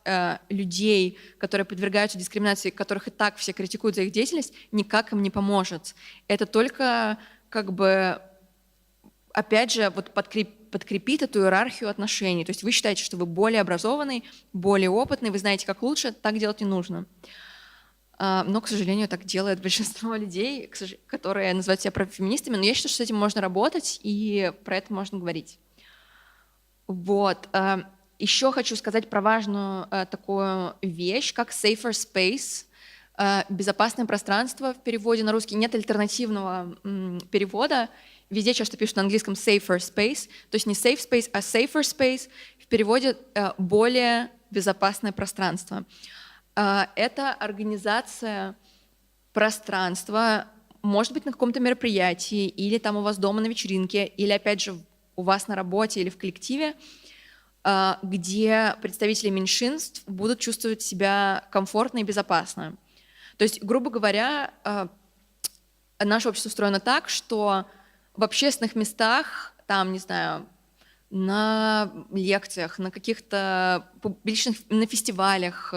людей, которые подвергаются дискриминации, которых и так все критикуют за их деятельность, никак им не поможет. Это только как бы, опять же, вот подкрепит эту иерархию отношений. То есть вы считаете, что вы более образованный, более опытный, вы знаете, как лучше, так делать не нужно. Но, к сожалению, так делает большинство людей, которые называют себя профеминистами. Но я считаю, что с этим можно работать, и про это можно говорить. Вот. Еще хочу сказать про важную такую вещь, как safer space, безопасное пространство в переводе на русский. Нет альтернативного перевода. Везде часто пишут на английском safer space, то есть не safe space, а safer space. В переводе более безопасное пространство. Это организация пространства, может быть, на каком-то мероприятии, или там у вас дома на вечеринке, или, опять же, у вас на работе или в коллективе, где представители меньшинств будут чувствовать себя комфортно и безопасно. То есть, грубо говоря, наше общество устроено так, что в общественных местах, там, не знаю, на лекциях, на каких-то публичных, на фестивалях,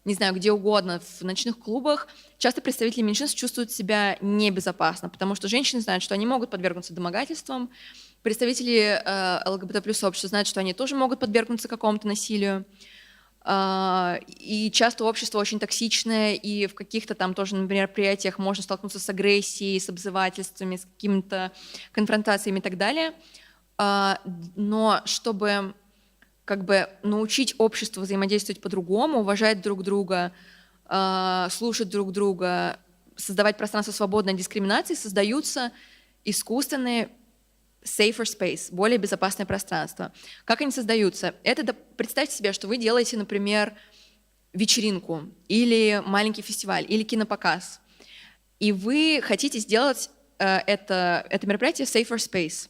не знаю, где угодно, в ночных клубах, часто представители меньшинств чувствуют себя небезопасно, потому что женщины знают, что они могут подвергнуться домогательствам, представители ЛГБТ+ сообщества знают, что они тоже могут подвергнуться какому-то насилию, и часто общество очень токсичное, и в каких-то там тоже на мероприятиях можно столкнуться с агрессией, с обзывательствами, с какими-то конфронтациями и так далее. Но чтобы как бы научить общество взаимодействовать по-другому, уважать друг друга, слушать друг друга, создавать пространство свободной от дискриминации, создаются искусственные safer space, более безопасное пространство. Как они создаются? Это, представьте себе, что вы делаете, например, вечеринку или маленький фестиваль, или кинопоказ, и вы хотите сделать это мероприятие safer space.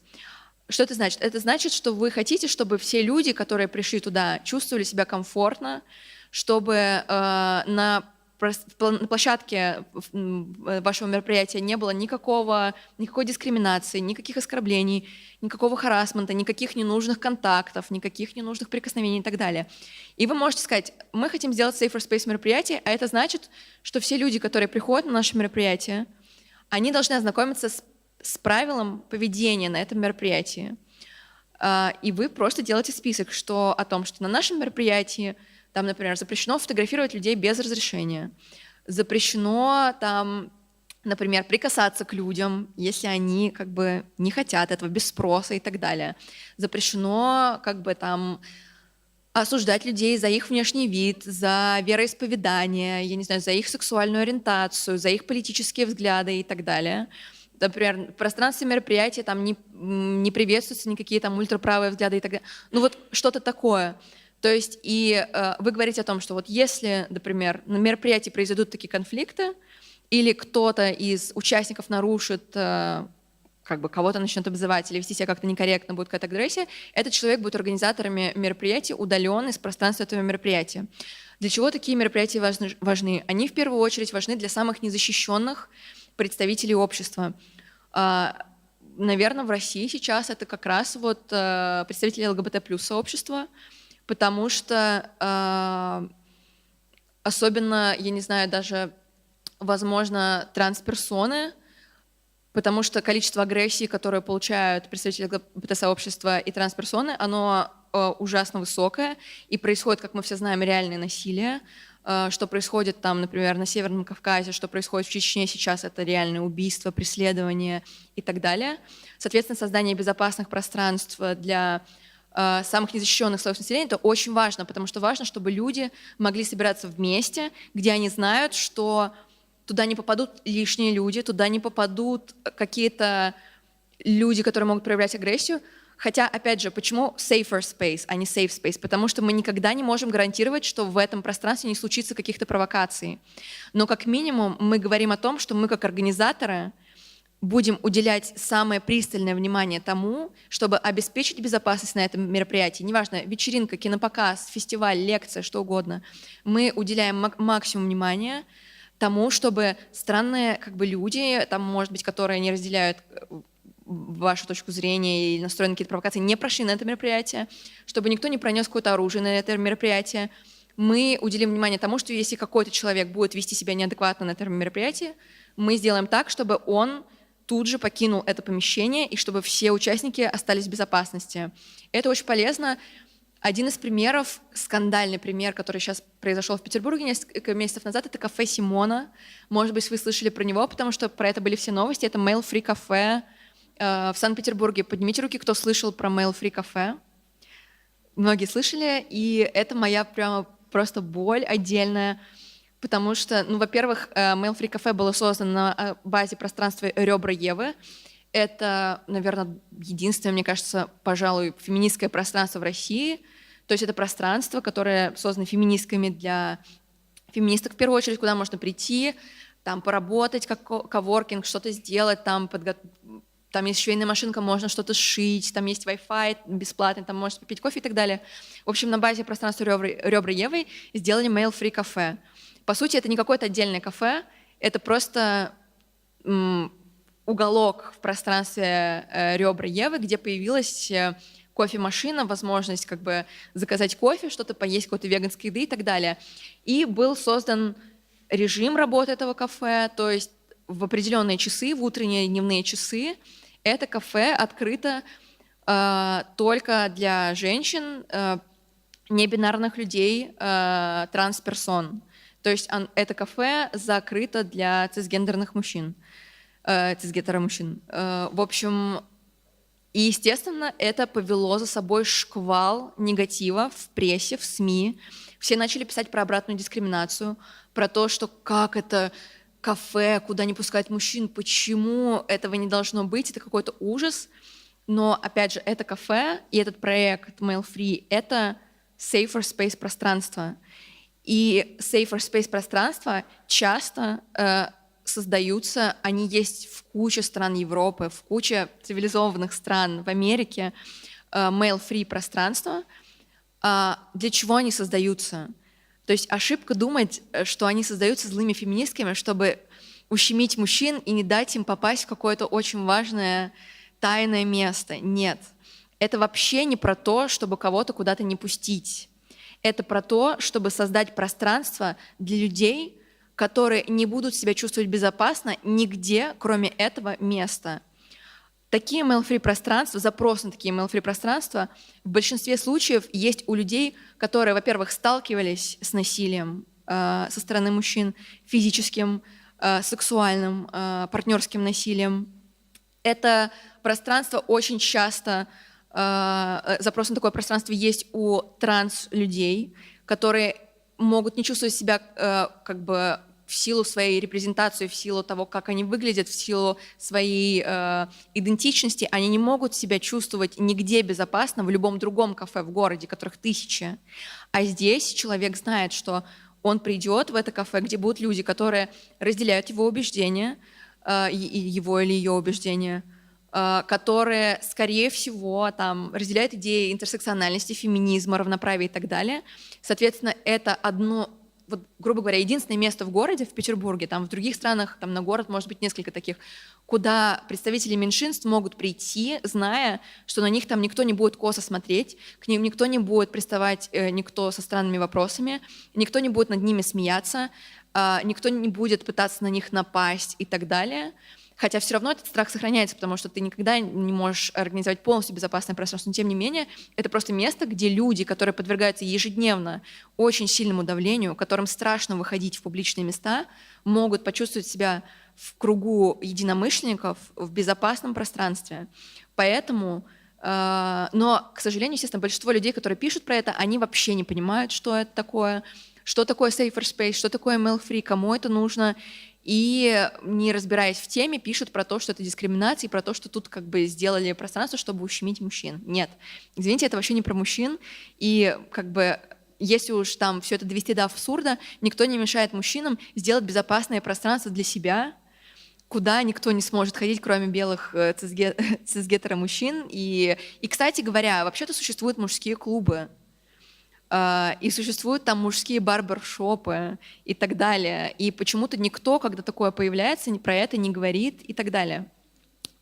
Что это значит? Это значит, что вы хотите, чтобы все люди, которые пришли туда, чувствовали себя комфортно, чтобы на площадке вашего мероприятия не было никакой дискриминации, никаких оскорблений, никакого харассмента, никаких ненужных контактов, никаких ненужных прикосновений и так далее. И вы можете сказать, мы хотим сделать safer space мероприятие, а это значит, что все люди, которые приходят на наше мероприятие, они должны ознакомиться с правилом поведения на этом мероприятии. И вы просто делаете список о том, что на нашем мероприятии там, например, запрещено фотографировать людей без разрешения, запрещено там, например, прикасаться к людям, если они как бы не хотят этого, без спроса и так далее. Запрещено как бы там осуждать людей за их внешний вид, за вероисповедание, я не знаю, за их сексуальную ориентацию, за их политические взгляды и так далее. Например, в пространстве мероприятия там не приветствуются никакие там ультраправые взгляды и так далее. Ну вот что-то такое. То есть и вы говорите о том, что вот если, например, на мероприятии произойдут такие конфликты, или кто-то из участников нарушит, как бы кого-то начнет обзывать или вести себя как-то некорректно, будет какая-то агрессия, этот человек будет организаторами мероприятия удален из пространства этого мероприятия. Для чего такие мероприятия важны? Они в первую очередь важны для самых незащищенных представителей общества. Наверное, в России сейчас это как раз вот представители ЛГБТ+ сообщества, потому что особенно, я не знаю, даже, возможно, трансперсоны, потому что количество агрессии, которое получают представители ЛГБТ-сообщества и трансперсоны, оно ужасно высокое, и происходит, как мы все знаем, реальное насилие, что происходит там, например, на Северном Кавказе, что происходит в Чечне сейчас, это реальное убийство, преследование и так далее. Соответственно, создание безопасных пространств для самых незащищенных слоев населения, это очень важно, потому что важно, чтобы люди могли собираться вместе, где они знают, что туда не попадут лишние люди, туда не попадут какие-то люди, которые могут проявлять агрессию. Хотя, опять же, почему safer space, а не safe space? Потому что мы никогда не можем гарантировать, что в этом пространстве не случится каких-то провокаций. Но как минимум мы говорим о том, что мы как организаторы будем уделять самое пристальное внимание тому, чтобы обеспечить безопасность на этом мероприятии. Неважно, вечеринка, кинопоказ, фестиваль, лекция, что угодно. Мы уделяем максимум внимания тому, чтобы странные как бы, люди, там, может быть, которые не разделяют вашу точку зрения или настроены на какие-то провокации, не прошли на это мероприятие, чтобы никто не пронес какое-то оружие на это мероприятие. Мы уделим внимание тому, что если какой-то человек будет вести себя неадекватно на этом мероприятии, мы сделаем так, чтобы он тут же покинул это помещение и чтобы все участники остались в безопасности. Это очень полезно. Один из примеров, скандальный пример, который сейчас произошел в Петербурге несколько месяцев назад, это кафе «Симона». Может быть, вы слышали про него, потому что про это были все новости. Это male-free кафе в Санкт-Петербурге. Поднимите руки, кто слышал про male-free кафе. Многие слышали, и это моя прямо просто боль отдельная, потому что, ну, во-первых, male-free кафе было создано на базе пространства «Ребра Евы». Это, наверное, единственное, мне кажется, пожалуй, феминистское пространство в России. То есть это пространство, которое создано феминистками для феминисток в первую очередь, куда можно прийти, там поработать, как коворкинг, что-то сделать, там есть швейная машинка, можно что-то сшить, там есть Wi-Fi бесплатный, там можно попить кофе и так далее. В общем, на базе пространства «Ребра Евы» сделали male-free кафе. По сути, это не какое-то отдельное кафе, это просто уголок в пространстве «Ребра Евы», где появилась кофемашина, возможность как бы заказать кофе, что-то поесть, какой-то веганской еды и так далее. И был создан режим работы этого кафе, то есть в определенные часы, в утренние и дневные часы, это кафе открыто только для женщин, небинарных людей, трансперсон. То есть это кафе закрыто для цисгендерных мужчин. Цисгетеромужчин. В общем, и, естественно, это повело за собой шквал негатива в прессе, в СМИ. Все начали писать про обратную дискриминацию, про то, что как это кафе, куда не пускают мужчин, почему этого не должно быть, это какой-то ужас. Но, опять же, это кафе и этот проект Male Free — это safer space пространство. И safer space пространства часто создаются, они есть в куче стран Европы, в куче цивилизованных стран, в Америке, male-free пространства. Для чего они создаются? То есть ошибка думать, что они создаются злыми феминистками, чтобы ущемить мужчин и не дать им попасть в какое-то очень важное тайное место. Нет. Это вообще не про то, чтобы кого-то куда-то не пустить. Это про то, чтобы создать пространство для людей, которые не будут себя чувствовать безопасно нигде, кроме этого места. Такие male-free пространства, запрос на такие male-free пространства в большинстве случаев есть у людей, которые, во-первых, сталкивались с насилием со стороны мужчин, физическим, сексуальным, партнерским насилием. Это пространство очень часто, запрос на такое пространство есть у транс-людей, которые могут не чувствовать себя как бы в силу своей репрезентации, в силу того, как они выглядят, в силу своей идентичности, они не могут себя чувствовать нигде безопасно в любом другом кафе в городе, которых тысячи. А здесь человек знает, что он придет в это кафе, где будут люди, которые разделяют его убеждения, его или ее убеждения, которые, скорее всего, там, разделяют идеи интерсекциональности, феминизма, равноправия и так далее. Соответственно, это одно, вот, грубо говоря, единственное место в городе, в Петербурге, там, в других странах, там, на город может быть несколько таких, куда представители меньшинств могут прийти, зная, что на них там никто не будет косо смотреть, к ним никто не будет приставать, никто со странными вопросами, никто не будет над ними смеяться, никто не будет пытаться на них напасть и так далее. Хотя все равно этот страх сохраняется, потому что ты никогда не можешь организовать полностью безопасное пространство. Но тем не менее, это просто место, где люди, которые подвергаются ежедневно очень сильному давлению, которым страшно выходить в публичные места, могут почувствовать себя в кругу единомышленников в безопасном пространстве. Поэтому, но, к сожалению, естественно, большинство людей, которые пишут про это, они вообще не понимают, что это такое, что такое safer space, что такое male-free, кому это нужно. И, не разбираясь в теме, пишут про то, что это дискриминация, и про то, что тут как бы сделали пространство, чтобы ущемить мужчин. Нет, извините, это вообще не про мужчин. И как бы если уж там все это довести до абсурда, никто не мешает мужчинам сделать безопасное пространство для себя, куда никто не сможет ходить, кроме белых цисгетеромужчин. И, кстати говоря, вообще-то существуют мужские клубы. И существуют там мужские барбершопы и так далее. И почему-то никто, когда такое появляется, про это не говорит и так далее.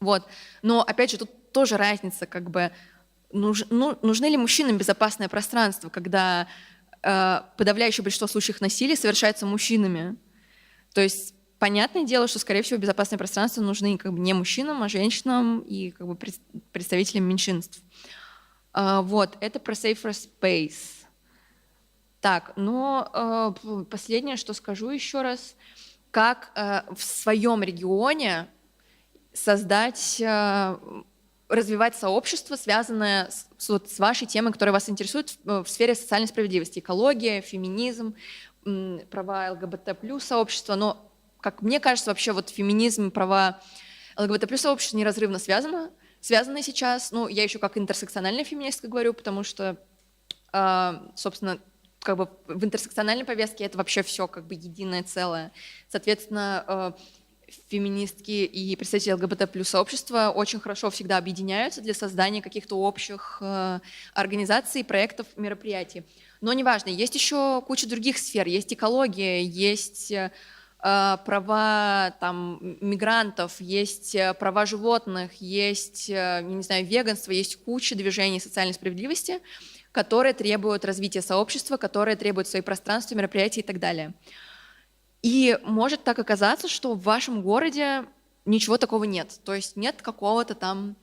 Вот. Но, опять же, тут тоже разница, как бы, нужны ли мужчинам безопасное пространство, когда подавляющее большинство случаев насилия совершается мужчинами. То есть понятное дело, что, скорее всего, безопасное пространство нужны как бы не мужчинам, а женщинам и как бы представителям меньшинств. Вот, это про Safer Space. Так, но последнее, что скажу еще раз, как в своем регионе создать, развивать сообщество, связанное вот с вашей темой, которая вас интересует в сфере социальной справедливости, экология, феминизм, права ЛГБТ плюс сообщества. Но, как мне кажется, вообще вот феминизм, права ЛГБТ плюс сообщества неразрывно связаны сейчас. Ну, я еще как интерсекциональная феминистка говорю, потому что, собственно, как бы в интерсекциональной повестке это вообще все как бы единое целое. Соответственно, феминистки и представители ЛГБТ плюс сообщества очень хорошо всегда объединяются для создания каких-то общих организаций, проектов, мероприятий. Но неважно, есть еще куча других сфер. Есть экология, есть права там, мигрантов, есть права животных, есть, я не знаю, веганство, есть куча движений социальной справедливости, которые требуют развития сообщества, которые требуют свои пространства, мероприятия и так далее. И может так оказаться, что в вашем городе ничего такого нет. То есть нет какого-то там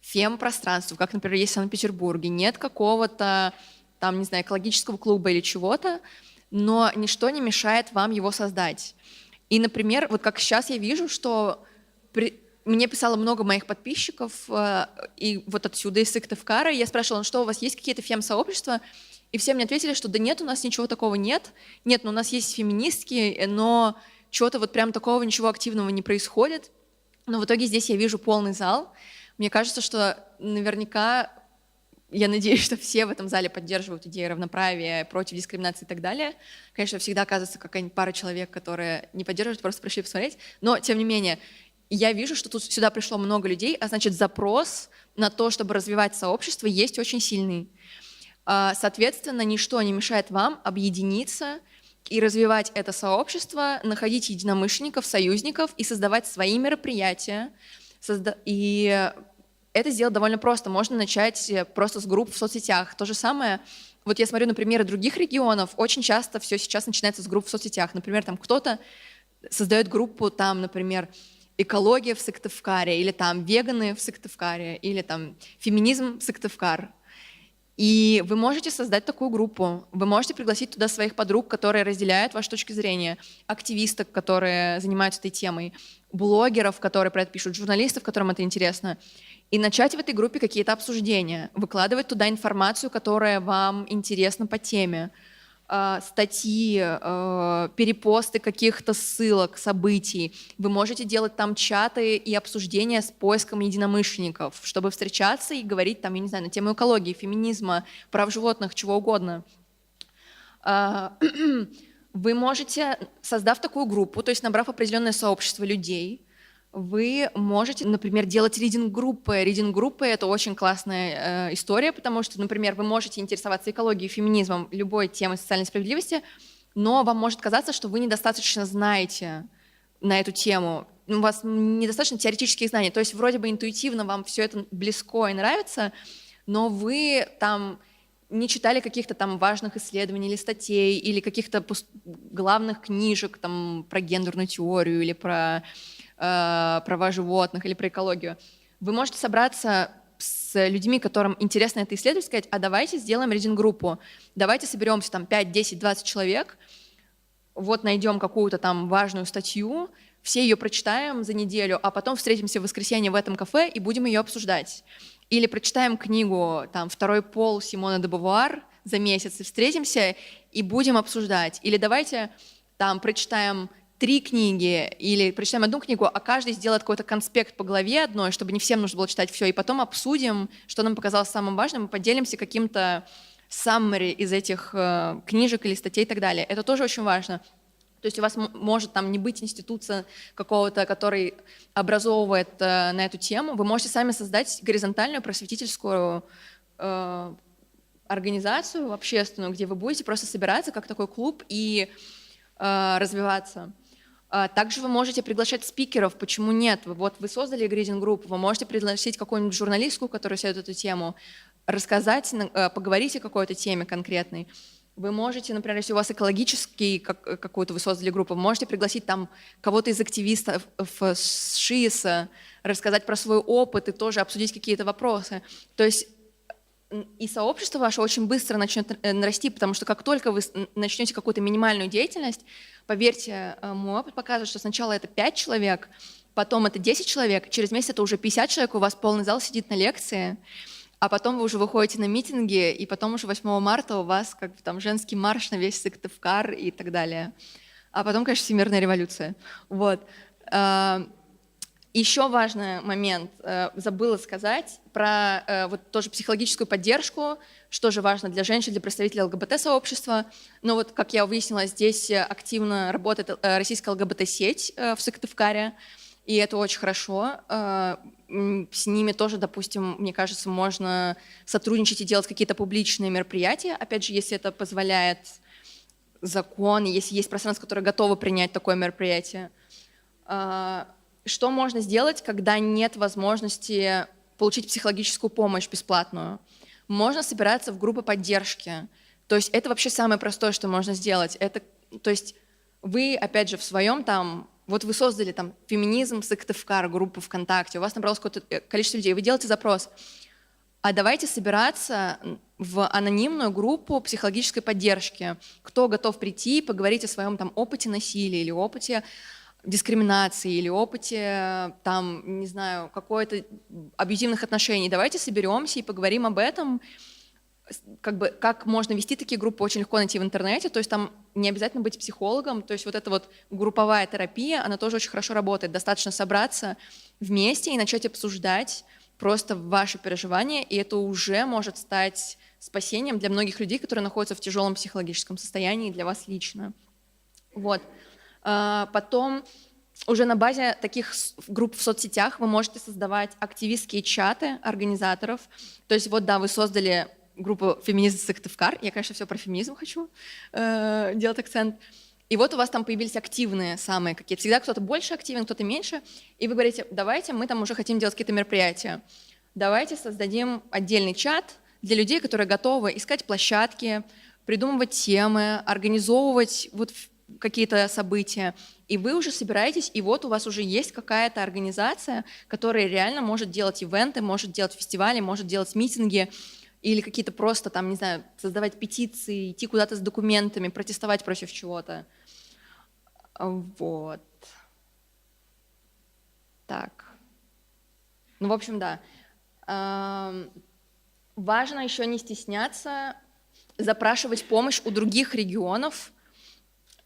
фем-пространства, как, например, есть в Санкт-Петербурге, нет какого-то там, не знаю, экологического клуба или чего-то, но ничто не мешает вам его создать. И, например, вот как сейчас я вижу, что мне писало много моих подписчиков, и вот отсюда, из Сыктывкара, я спрашивала, ну что, у вас есть какие-то фем-сообщества? И все мне ответили, что да нет, у нас ничего такого нет. Нет, ну у нас есть феминистки, но чего-то вот прям такого ничего активного не происходит. Но в итоге здесь я вижу полный зал. Мне кажется, что наверняка, я надеюсь, что все в этом зале поддерживают идеи равноправия, против дискриминации и так далее. Конечно, всегда оказывается какая-нибудь пара человек, которые не поддерживают, просто пришли посмотреть. Но, тем не менее, я вижу, что тут сюда пришло много людей, а значит, запрос на то, чтобы развивать сообщество, есть очень сильный. Соответственно, ничто не мешает вам объединиться и развивать это сообщество, находить единомышленников, союзников и создавать свои мероприятия. И это сделать довольно просто. Можно начать просто с групп в соцсетях. То же самое, вот я смотрю на примеры других регионов, очень часто все сейчас начинается с групп в соцсетях. Например, там кто-то создает группу, там, например, экология в Сыктывкаре, или там веганы в Сыктывкаре, или там феминизм в Сыктывкар. И вы можете создать такую группу, вы можете пригласить туда своих подруг, которые разделяют вашу точку зрения, активисток, которые занимаются этой темой, блогеров, которые про это пишут, журналистов, которым это интересно, и начать в этой группе какие-то обсуждения, выкладывать туда информацию, которая вам интересна по теме, статьи, перепосты каких-то ссылок, событий. Вы можете делать там чаты и обсуждения с поиском единомышленников, чтобы встречаться и говорить там, я не знаю, на тему экологии, феминизма, прав животных, чего угодно. Вы можете, создав такую группу, то есть набрав определенное сообщество людей, вы можете, например, делать ридинг-группы. Ридинг-группы — это очень классная история, потому что, например, вы можете интересоваться экологией, феминизмом, любой темой социальной справедливости, но вам может казаться, что вы недостаточно знаете на эту тему, у вас недостаточно теоретических знаний, то есть вроде бы интуитивно вам все это близко и нравится, но вы там не читали каких-то там важных исследований или статей, или каких-то главных книжек там, про гендерную теорию или про права животных или про экологию. Вы можете собраться с людьми, которым интересно это исследовать, сказать, а давайте сделаем ридинг-группу, давайте соберемся там 5, 10, 20 человек, вот найдем какую-то там важную статью, все ее прочитаем за неделю, а потом встретимся в воскресенье в этом кафе и будем ее обсуждать. Или прочитаем книгу там «Второй пол» Симоны де Бувуар за месяц и встретимся и будем обсуждать. Или давайте там прочитаем 3 книги или прочитаем 1 книгу, а каждый сделает какой-то конспект по главе одной, чтобы не всем нужно было читать все, и потом обсудим, что нам показалось самым важным, и поделимся каким-то summary из этих книжек или статей и так далее. Это тоже очень важно. То есть у вас может там не быть института какого-то, который образовывает на эту тему. Вы можете сами создать горизонтальную просветительскую организацию общественную, где вы будете просто собираться как такой клуб и развиваться. Также вы можете приглашать спикеров, почему нет? Вот вы создали гридинг-группу, вы можете пригласить какую-нибудь журналистку, которая исследует эту тему, рассказать, поговорить о какой-то теме конкретной. Вы можете, например, если у вас экологический, какую-то вы создали группу, вы можете пригласить там кого-то из активистов с ШИСа, рассказать про свой опыт и тоже обсудить какие-то вопросы. То есть и сообщество ваше очень быстро начнет расти, потому что как только вы начнете какую-то минимальную деятельность, поверьте, мой опыт показывает, что сначала это 5 человек, потом это 10 человек, через месяц это уже 50 человек, у вас полный зал сидит на лекции, а потом вы уже выходите на митинги, и потом уже 8 марта у вас как бы там женский марш на весь Сыктывкар и так далее. А потом, конечно, всемирная революция. Вот. Еще важный момент, забыла сказать, про вот тоже психологическую поддержку, что же важно для женщин, для представителей ЛГБТ-сообщества. Но вот, как я выяснила, здесь активно работает российская ЛГБТ-сеть в Сыктывкаре, и это очень хорошо. С ними тоже, допустим, мне кажется, можно сотрудничать и делать какие-то публичные мероприятия, опять же, если это позволяет закон, если есть пространство, которое готово принять такое мероприятие. Что можно сделать, когда нет возможности получить психологическую помощь бесплатную? Можно собираться в группы поддержки. То есть это вообще самое простое, что можно сделать. Это, то есть вы, опять же, в своем там, вот вы создали там феминизм Сыктывкар, группу ВКонтакте, у вас набралось какое-то количество людей, вы делаете запрос, а давайте собираться в анонимную группу психологической поддержки. Кто готов прийти и поговорить о своем там опыте насилия или опыте дискриминации или опыте, там, не знаю, какой-то абьюзивных отношений. Давайте соберемся и поговорим об этом, как бы, как можно вести такие группы, очень легко найти в интернете, то есть там не обязательно быть психологом, то есть вот эта вот групповая терапия, она тоже очень хорошо работает, достаточно собраться вместе и начать обсуждать просто ваши переживания, и это уже может стать спасением для многих людей, которые находятся в тяжелом психологическом состоянии, для вас лично. Вот. Потом уже на базе таких групп в соцсетях вы можете создавать активистские чаты организаторов. То есть вот да, вы создали группу «Феминизм Сыктывкар». Я, конечно, все про феминизм хочу делать акцент. И вот у вас там появились активные самые какие-то. Всегда кто-то больше активен, кто-то меньше. И вы говорите, давайте, мы там уже хотим делать какие-то мероприятия. Давайте создадим отдельный чат для людей, которые готовы искать площадки, придумывать темы, организовывать вот какие-то события, и вы уже собираетесь, и вот у вас уже есть какая-то организация, которая реально может делать ивенты, может делать фестивали, может делать митинги, или какие-то просто там, не знаю, создавать петиции, идти куда-то с документами, протестовать против чего-то. Вот. Так. Ну, в общем, да. Важно еще не стесняться запрашивать помощь у других регионов,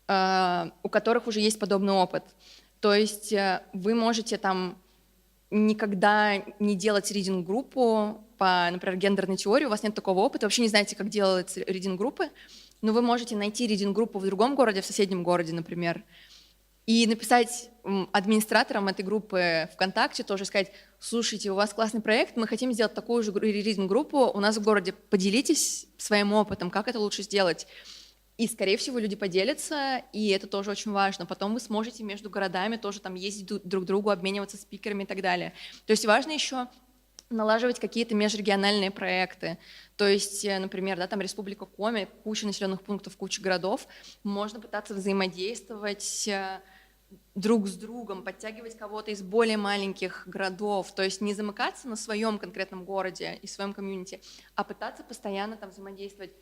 у которых уже есть подобный опыт. То есть вы можете там никогда не делать ридинг-группу по, например, гендерной теории, у вас нет такого опыта, вообще не знаете, как делать ридинг-группы, но вы можете найти ридинг-группу в другом городе, в соседнем городе, например, и написать администраторам этой группы ВКонтакте, тоже сказать, слушайте, у вас классный проект, мы хотим сделать такую же ридинг-группу у нас в городе, поделитесь своим опытом, как это лучше сделать. И, скорее всего, люди поделятся, и это тоже очень важно. Потом вы сможете между городами тоже там ездить друг к другу, обмениваться спикерами и так далее. То есть важно еще налаживать какие-то межрегиональные проекты. То есть, например, да, там Республика Коми, куча населенных пунктов, куча городов. Можно пытаться взаимодействовать друг с другом, подтягивать кого-то из более маленьких городов. То есть не замыкаться на своем конкретном городе и своем комьюнити, а пытаться постоянно там взаимодействовать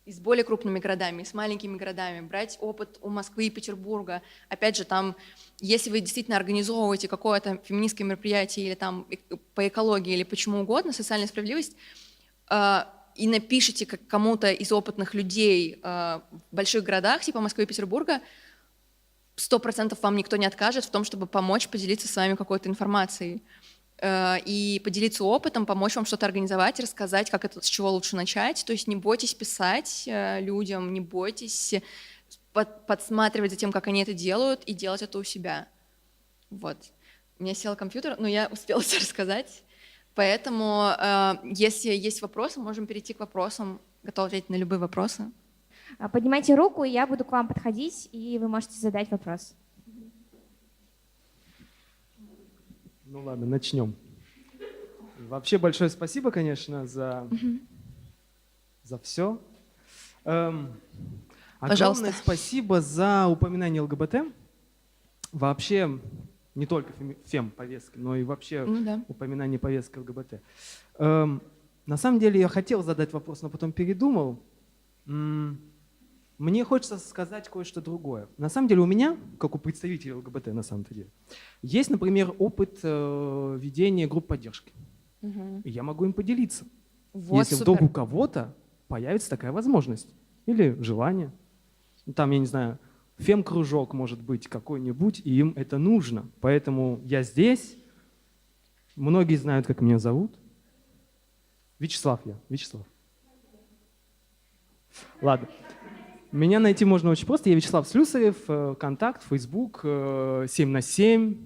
и с более крупными городами, и с маленькими городами, брать опыт у Москвы и Петербурга. Опять же, там, если вы действительно организовываете какое-то феминистское мероприятие или там по экологии, или почему угодно, социальная справедливость, и напишите кому-то из опытных людей в больших городах, типа Москвы и Петербурга, 100% вам никто не откажет в том, чтобы помочь поделиться с вами какой-то информацией. И поделиться опытом, помочь вам что-то организовать, рассказать, как это, с чего лучше начать. То есть не бойтесь писать людям, не бойтесь подсматривать за тем, как они это делают, и делать это у себя. Вот. У меня сел компьютер, но я успела все рассказать. Поэтому, если есть вопросы, можем перейти к вопросам. Готова ответить на любые вопросы. Поднимайте руку, и я буду к вам подходить, и вы можете задать вопрос. Ну ладно, начнем. Вообще большое спасибо, конечно, за все. Огромное спасибо за упоминание ЛГБТ. Вообще не только фем-повестки, но и вообще упоминание повестки ЛГБТ. На самом деле я хотел задать вопрос, но потом передумал. Мне хочется сказать кое-что другое. На самом деле у меня, как у представителя ЛГБТ на самом-то деле, есть, например, опыт ведения групп поддержки. И я могу им поделиться. Вот, Если супер. вдруг у кого-то появится такая возможность или желание. Ну, там, я не знаю, фем-кружок может быть какой-нибудь, и им это нужно. Поэтому я здесь. Многие знают, как меня зовут. Вячеслав я. Вячеслав. Ладно. Меня найти можно очень просто. Я Вячеслав Слюсарев, контакт, Facebook, 7/7,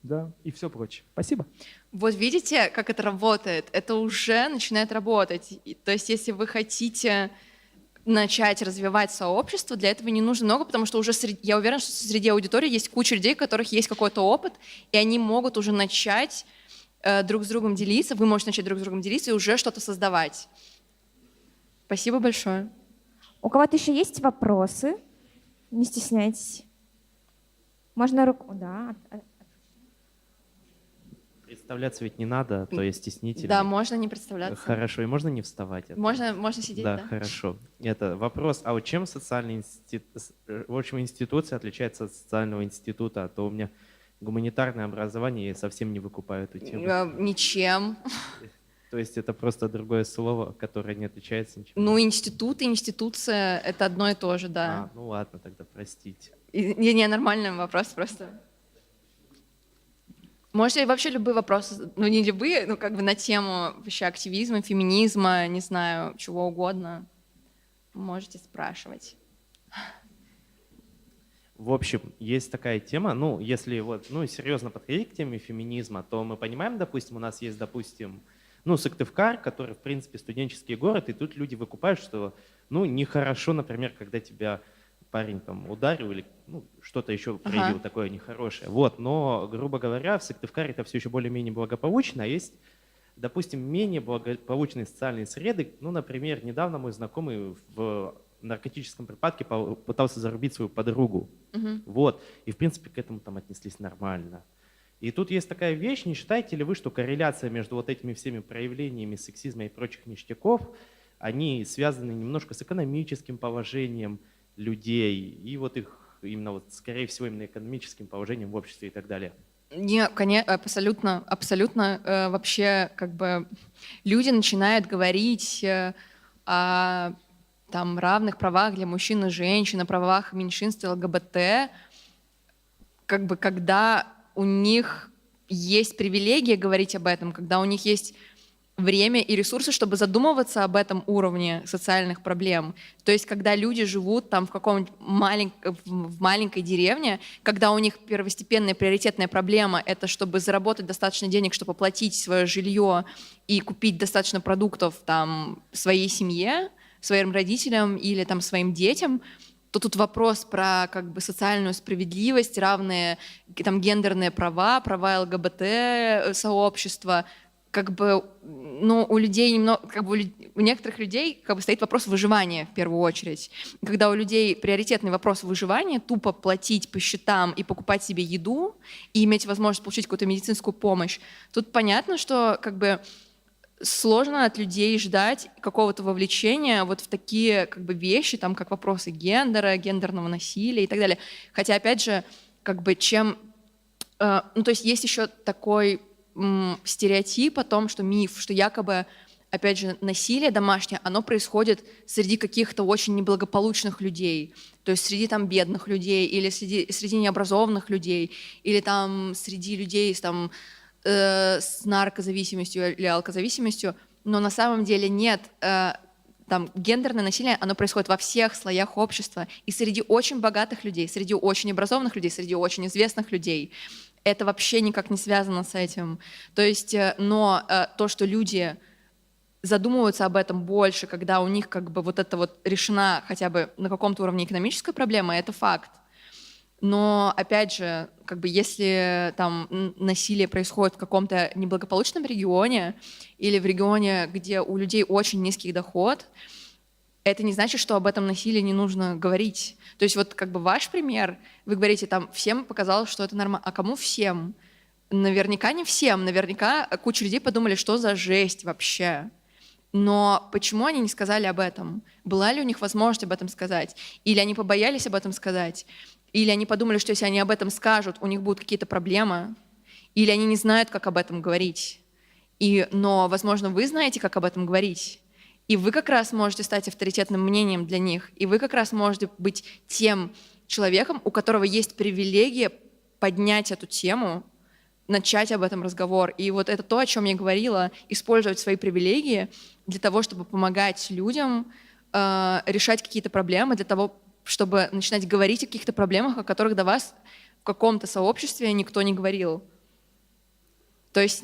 да, и все прочее. Спасибо. Вот видите, как это работает? Это уже начинает работать. То есть если вы хотите начать развивать сообщество, для этого не нужно много, потому что уже я уверена, что среди аудитории есть куча людей, у которых есть какой-то опыт, и они могут уже начать друг с другом делиться, вы можете начать друг с другом делиться и уже что-то создавать. Спасибо большое. У кого-то еще есть вопросы? Не стесняйтесь. Можно руку... Да. Представляться ведь не надо, то есть стеснительно. Да, можно не представляться. Хорошо, и можно не вставать? Можно сидеть, Да, да. хорошо. Это вопрос, а вот чем социальный в общем, институция отличается от социального института? А то у меня гуманитарное образование, я совсем не выкупаю эту тему. Ничем. То есть это просто другое слово, которое не отличается ничем? Ну, институт и институция — это одно и то же, да. А, ну ладно, тогда простите. Не, нормальный вопрос просто. Можете вообще любые вопросы, ну не любые, ну как бы на тему вообще активизма, феминизма, не знаю, чего угодно, можете спрашивать. В общем, есть такая тема, ну, если вот, ну, серьезно подходить к теме феминизма, то мы понимаем, допустим, у нас есть, допустим, ну, Сыктывкар, который, в принципе, студенческий город, и тут люди выкупают, что, ну, нехорошо, например, когда тебя парень там ударил или ну, что-то еще проявил такое нехорошее. Вот, но, грубо говоря, в Сыктывкаре это все еще более-менее благополучно, а есть, допустим, менее благополучные социальные среды. Ну, например, недавно мой знакомый в наркотическом припадке пытался зарубить свою подругу. Вот, и, в принципе, к этому там отнеслись нормально. И тут есть такая вещь, не считаете ли вы, что корреляция между вот этими всеми проявлениями сексизма и прочих ништяков, они связаны немножко с экономическим положением людей и вот их именно вот, скорее всего, именно экономическим положением в обществе и так далее? Не, конечно, абсолютно, абсолютно. Вообще, как бы люди начинают говорить о там, равных правах для мужчин и женщин, о правах меньшинств и ЛГБТ, как бы когда у них есть привилегия говорить об этом, когда у них есть время и ресурсы, чтобы задумываться об этом уровне социальных проблем. То есть, когда люди живут там в маленькой деревне, когда у них первостепенная приоритетная проблема — это чтобы заработать достаточно денег, чтобы оплатить свое жилье и купить достаточно продуктов там своей семье, своим родителям или там своим детям, то тут вопрос про как бы социальную справедливость, равные там гендерные права, права ЛГБТ-сообщества. Как бы, ну, у людей немного, как бы у некоторых людей как бы стоит вопрос выживания в первую очередь. Когда у людей приоритетный вопрос выживания, тупо платить по счетам и покупать себе еду и иметь возможность получить какую-то медицинскую помощь, тут понятно, что как бы сложно от людей ждать какого-то вовлечения вот в такие как бы вещи, там, как вопросы гендера, гендерного насилия и так далее. Хотя, опять же, как бы ну, то есть есть еще такой стереотип о том, что миф, что якобы, опять же, насилие домашнее, оно происходит среди каких-то очень неблагополучных людей, то есть среди там бедных людей или среди необразованных людей, или там среди людей там, с наркозависимостью или алкозависимостью, но на самом деле нет. Там гендерное насилие, оно происходит во всех слоях общества, и среди очень богатых людей, среди очень образованных людей, среди очень известных людей. Это вообще никак не связано с этим. То есть, но то, что люди задумываются об этом больше, когда у них как бы вот это вот решена хотя бы на каком-то уровне экономическая проблема, это факт. Но, опять же, как бы если там насилие происходит в каком-то неблагополучном регионе или в регионе, где у людей очень низкий доход, это не значит, что об этом насилии не нужно говорить. То есть вот как бы ваш пример, вы говорите, там, всем показалось, что это нормально. А кому всем? Наверняка не всем. Наверняка куча людей подумали, что за жесть вообще. Но почему они не сказали об этом? Была ли у них возможность об этом сказать? Или они побоялись об этом сказать? Или они подумали, что если они об этом скажут, у них будут какие-то проблемы? Или они не знают, как об этом говорить? Но, возможно, вы знаете, как об этом говорить. И вы как раз можете стать авторитетным мнением для них. И вы как раз можете быть тем человеком, у которого есть привилегия поднять эту тему, начать об этом разговор. И вот это то, о чем я говорила, использовать свои привилегии для того, чтобы помогать людям решать какие-то проблемы, для того, чтобы начинать говорить о каких-то проблемах, о которых до вас в каком-то сообществе никто не говорил. То есть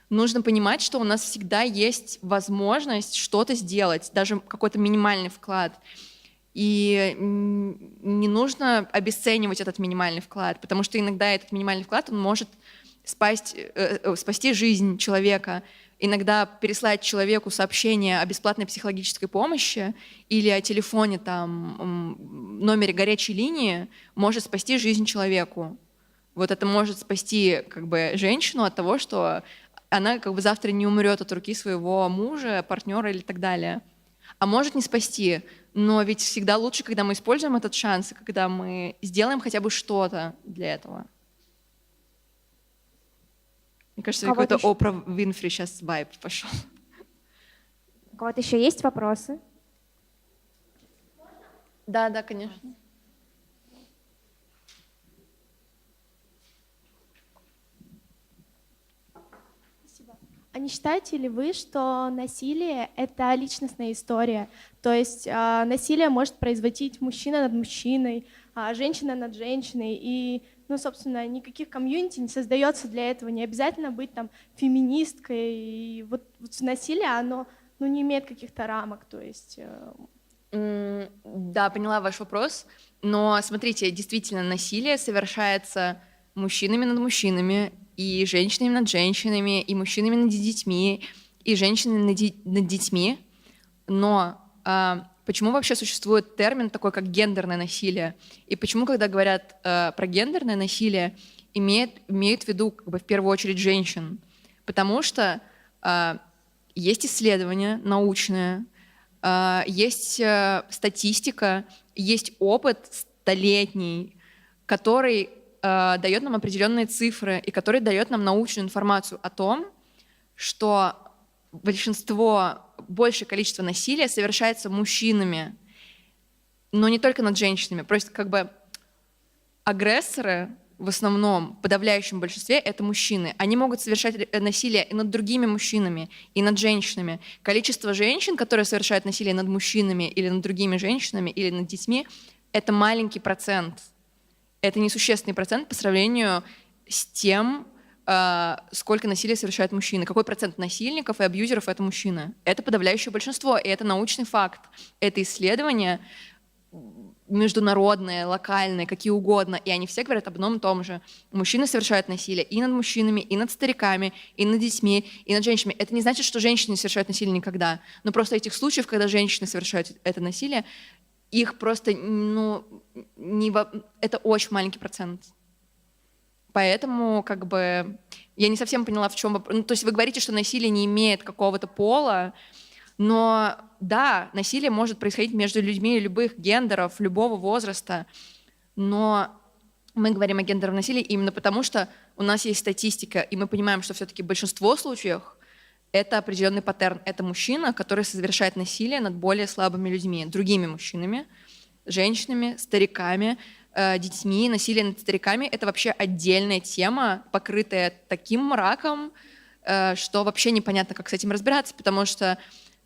нужно понимать, что у нас всегда есть возможность что-то сделать, даже какой-то минимальный вклад. И не нужно обесценивать этот минимальный вклад, потому что иногда этот минимальный вклад он может спасти жизнь человека. Иногда переслать человеку сообщение о бесплатной психологической помощи или о телефоне, номере горячей линии может спасти жизнь человеку. Вот это может спасти женщину от того, что она завтра не умрет от руки своего мужа, партнера или так далее. А может не спасти, но ведь всегда лучше, когда мы используем этот шанс, и когда мы сделаем хотя бы что-то для этого. Мне кажется, какой-то Опра Винфри сейчас вайб пошел. У кого-то еще есть вопросы? Да, конечно. А не считаете ли вы, что насилие — это личностная история? То есть насилие может производить мужчина над мужчиной, женщина над женщиной, и, собственно, никаких комьюнити не создается для этого. Не обязательно быть феминисткой. И вот насилие, оно не имеет каких-то рамок. То есть... Да, поняла ваш вопрос. Но смотрите, действительно, насилие совершается мужчинами над мужчинами, и женщинами над женщинами, и мужчинами над детьми, и женщинами над детьми. Но почему вообще существует термин такой, как гендерное насилие? И почему, когда говорят про гендерное насилие, имеют в виду в первую очередь женщин? Потому что есть исследования научные, есть статистика, есть опыт столетний, который дает нам определенные цифры и который дает нам научную информацию о том, что большее количество насилия совершается мужчинами, но не только над женщинами. Просто агрессоры в основном, в подавляющем большинстве, это мужчины. Они могут совершать насилие и над другими мужчинами, и над женщинами. Количество женщин, которые совершают насилие над мужчинами или над другими женщинами, или над детьми, это маленький процент. Это несущественный процент по сравнению с тем, сколько насилия совершают мужчины. Какой процент насильников и абьюзеров — это мужчины? Это подавляющее большинство, и это научный факт. Это исследования международные, локальные, какие угодно, и они все говорят об одном и том же. Мужчины совершают насилие и над мужчинами, и над стариками, и над детьми, и над женщинами. Это не значит, что женщины не совершают насилие никогда. Но просто этих случаев, когда женщины совершают это насилие, их просто, это очень маленький процент. Поэтому, я не совсем поняла, в чем вопрос. То есть вы говорите, что насилие не имеет какого-то пола, но да, насилие может происходить между людьми любых гендеров, любого возраста, но мы говорим о гендерном насилии именно потому, что у нас есть статистика, и мы понимаем, что все-таки большинство случаев это определенный паттерн. Это мужчина, который совершает насилие над более слабыми людьми, другими мужчинами, женщинами, стариками, детьми. Насилие над стариками — это вообще отдельная тема, покрытая таким мраком, что вообще непонятно, как с этим разбираться, потому что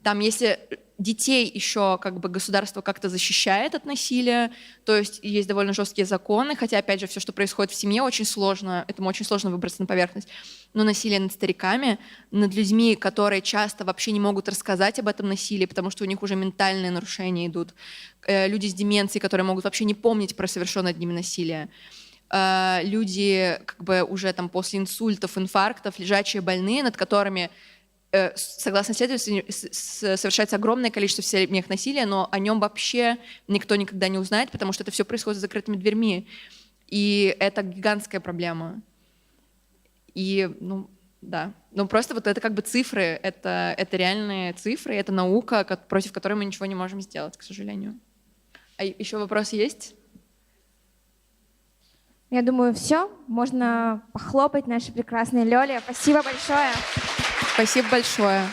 там, если детей еще государство как-то защищает от насилия, то есть есть довольно жесткие законы, хотя, опять же, все, что происходит в семье, очень сложно, этому очень сложно выбраться на поверхность. Но насилие над стариками, над людьми, которые часто вообще не могут рассказать об этом насилии, потому что у них уже ментальные нарушения идут, люди с деменцией, которые могут вообще не помнить про совершенное над ними насилие, люди уже после инсультов, инфарктов, лежачие больные, над которыми согласно исследованию, совершается огромное количество всемирных насилия, но о нем вообще никто никогда не узнает, потому что это все происходит за закрытыми дверьми. И это гигантская проблема. И, Да. Ну просто вот это как бы цифры, это реальные цифры, это наука, против которой мы ничего не можем сделать, к сожалению. А еще вопросы есть? Я думаю, все. Можно похлопать нашей прекрасной Лёле. Спасибо большое. Спасибо большое.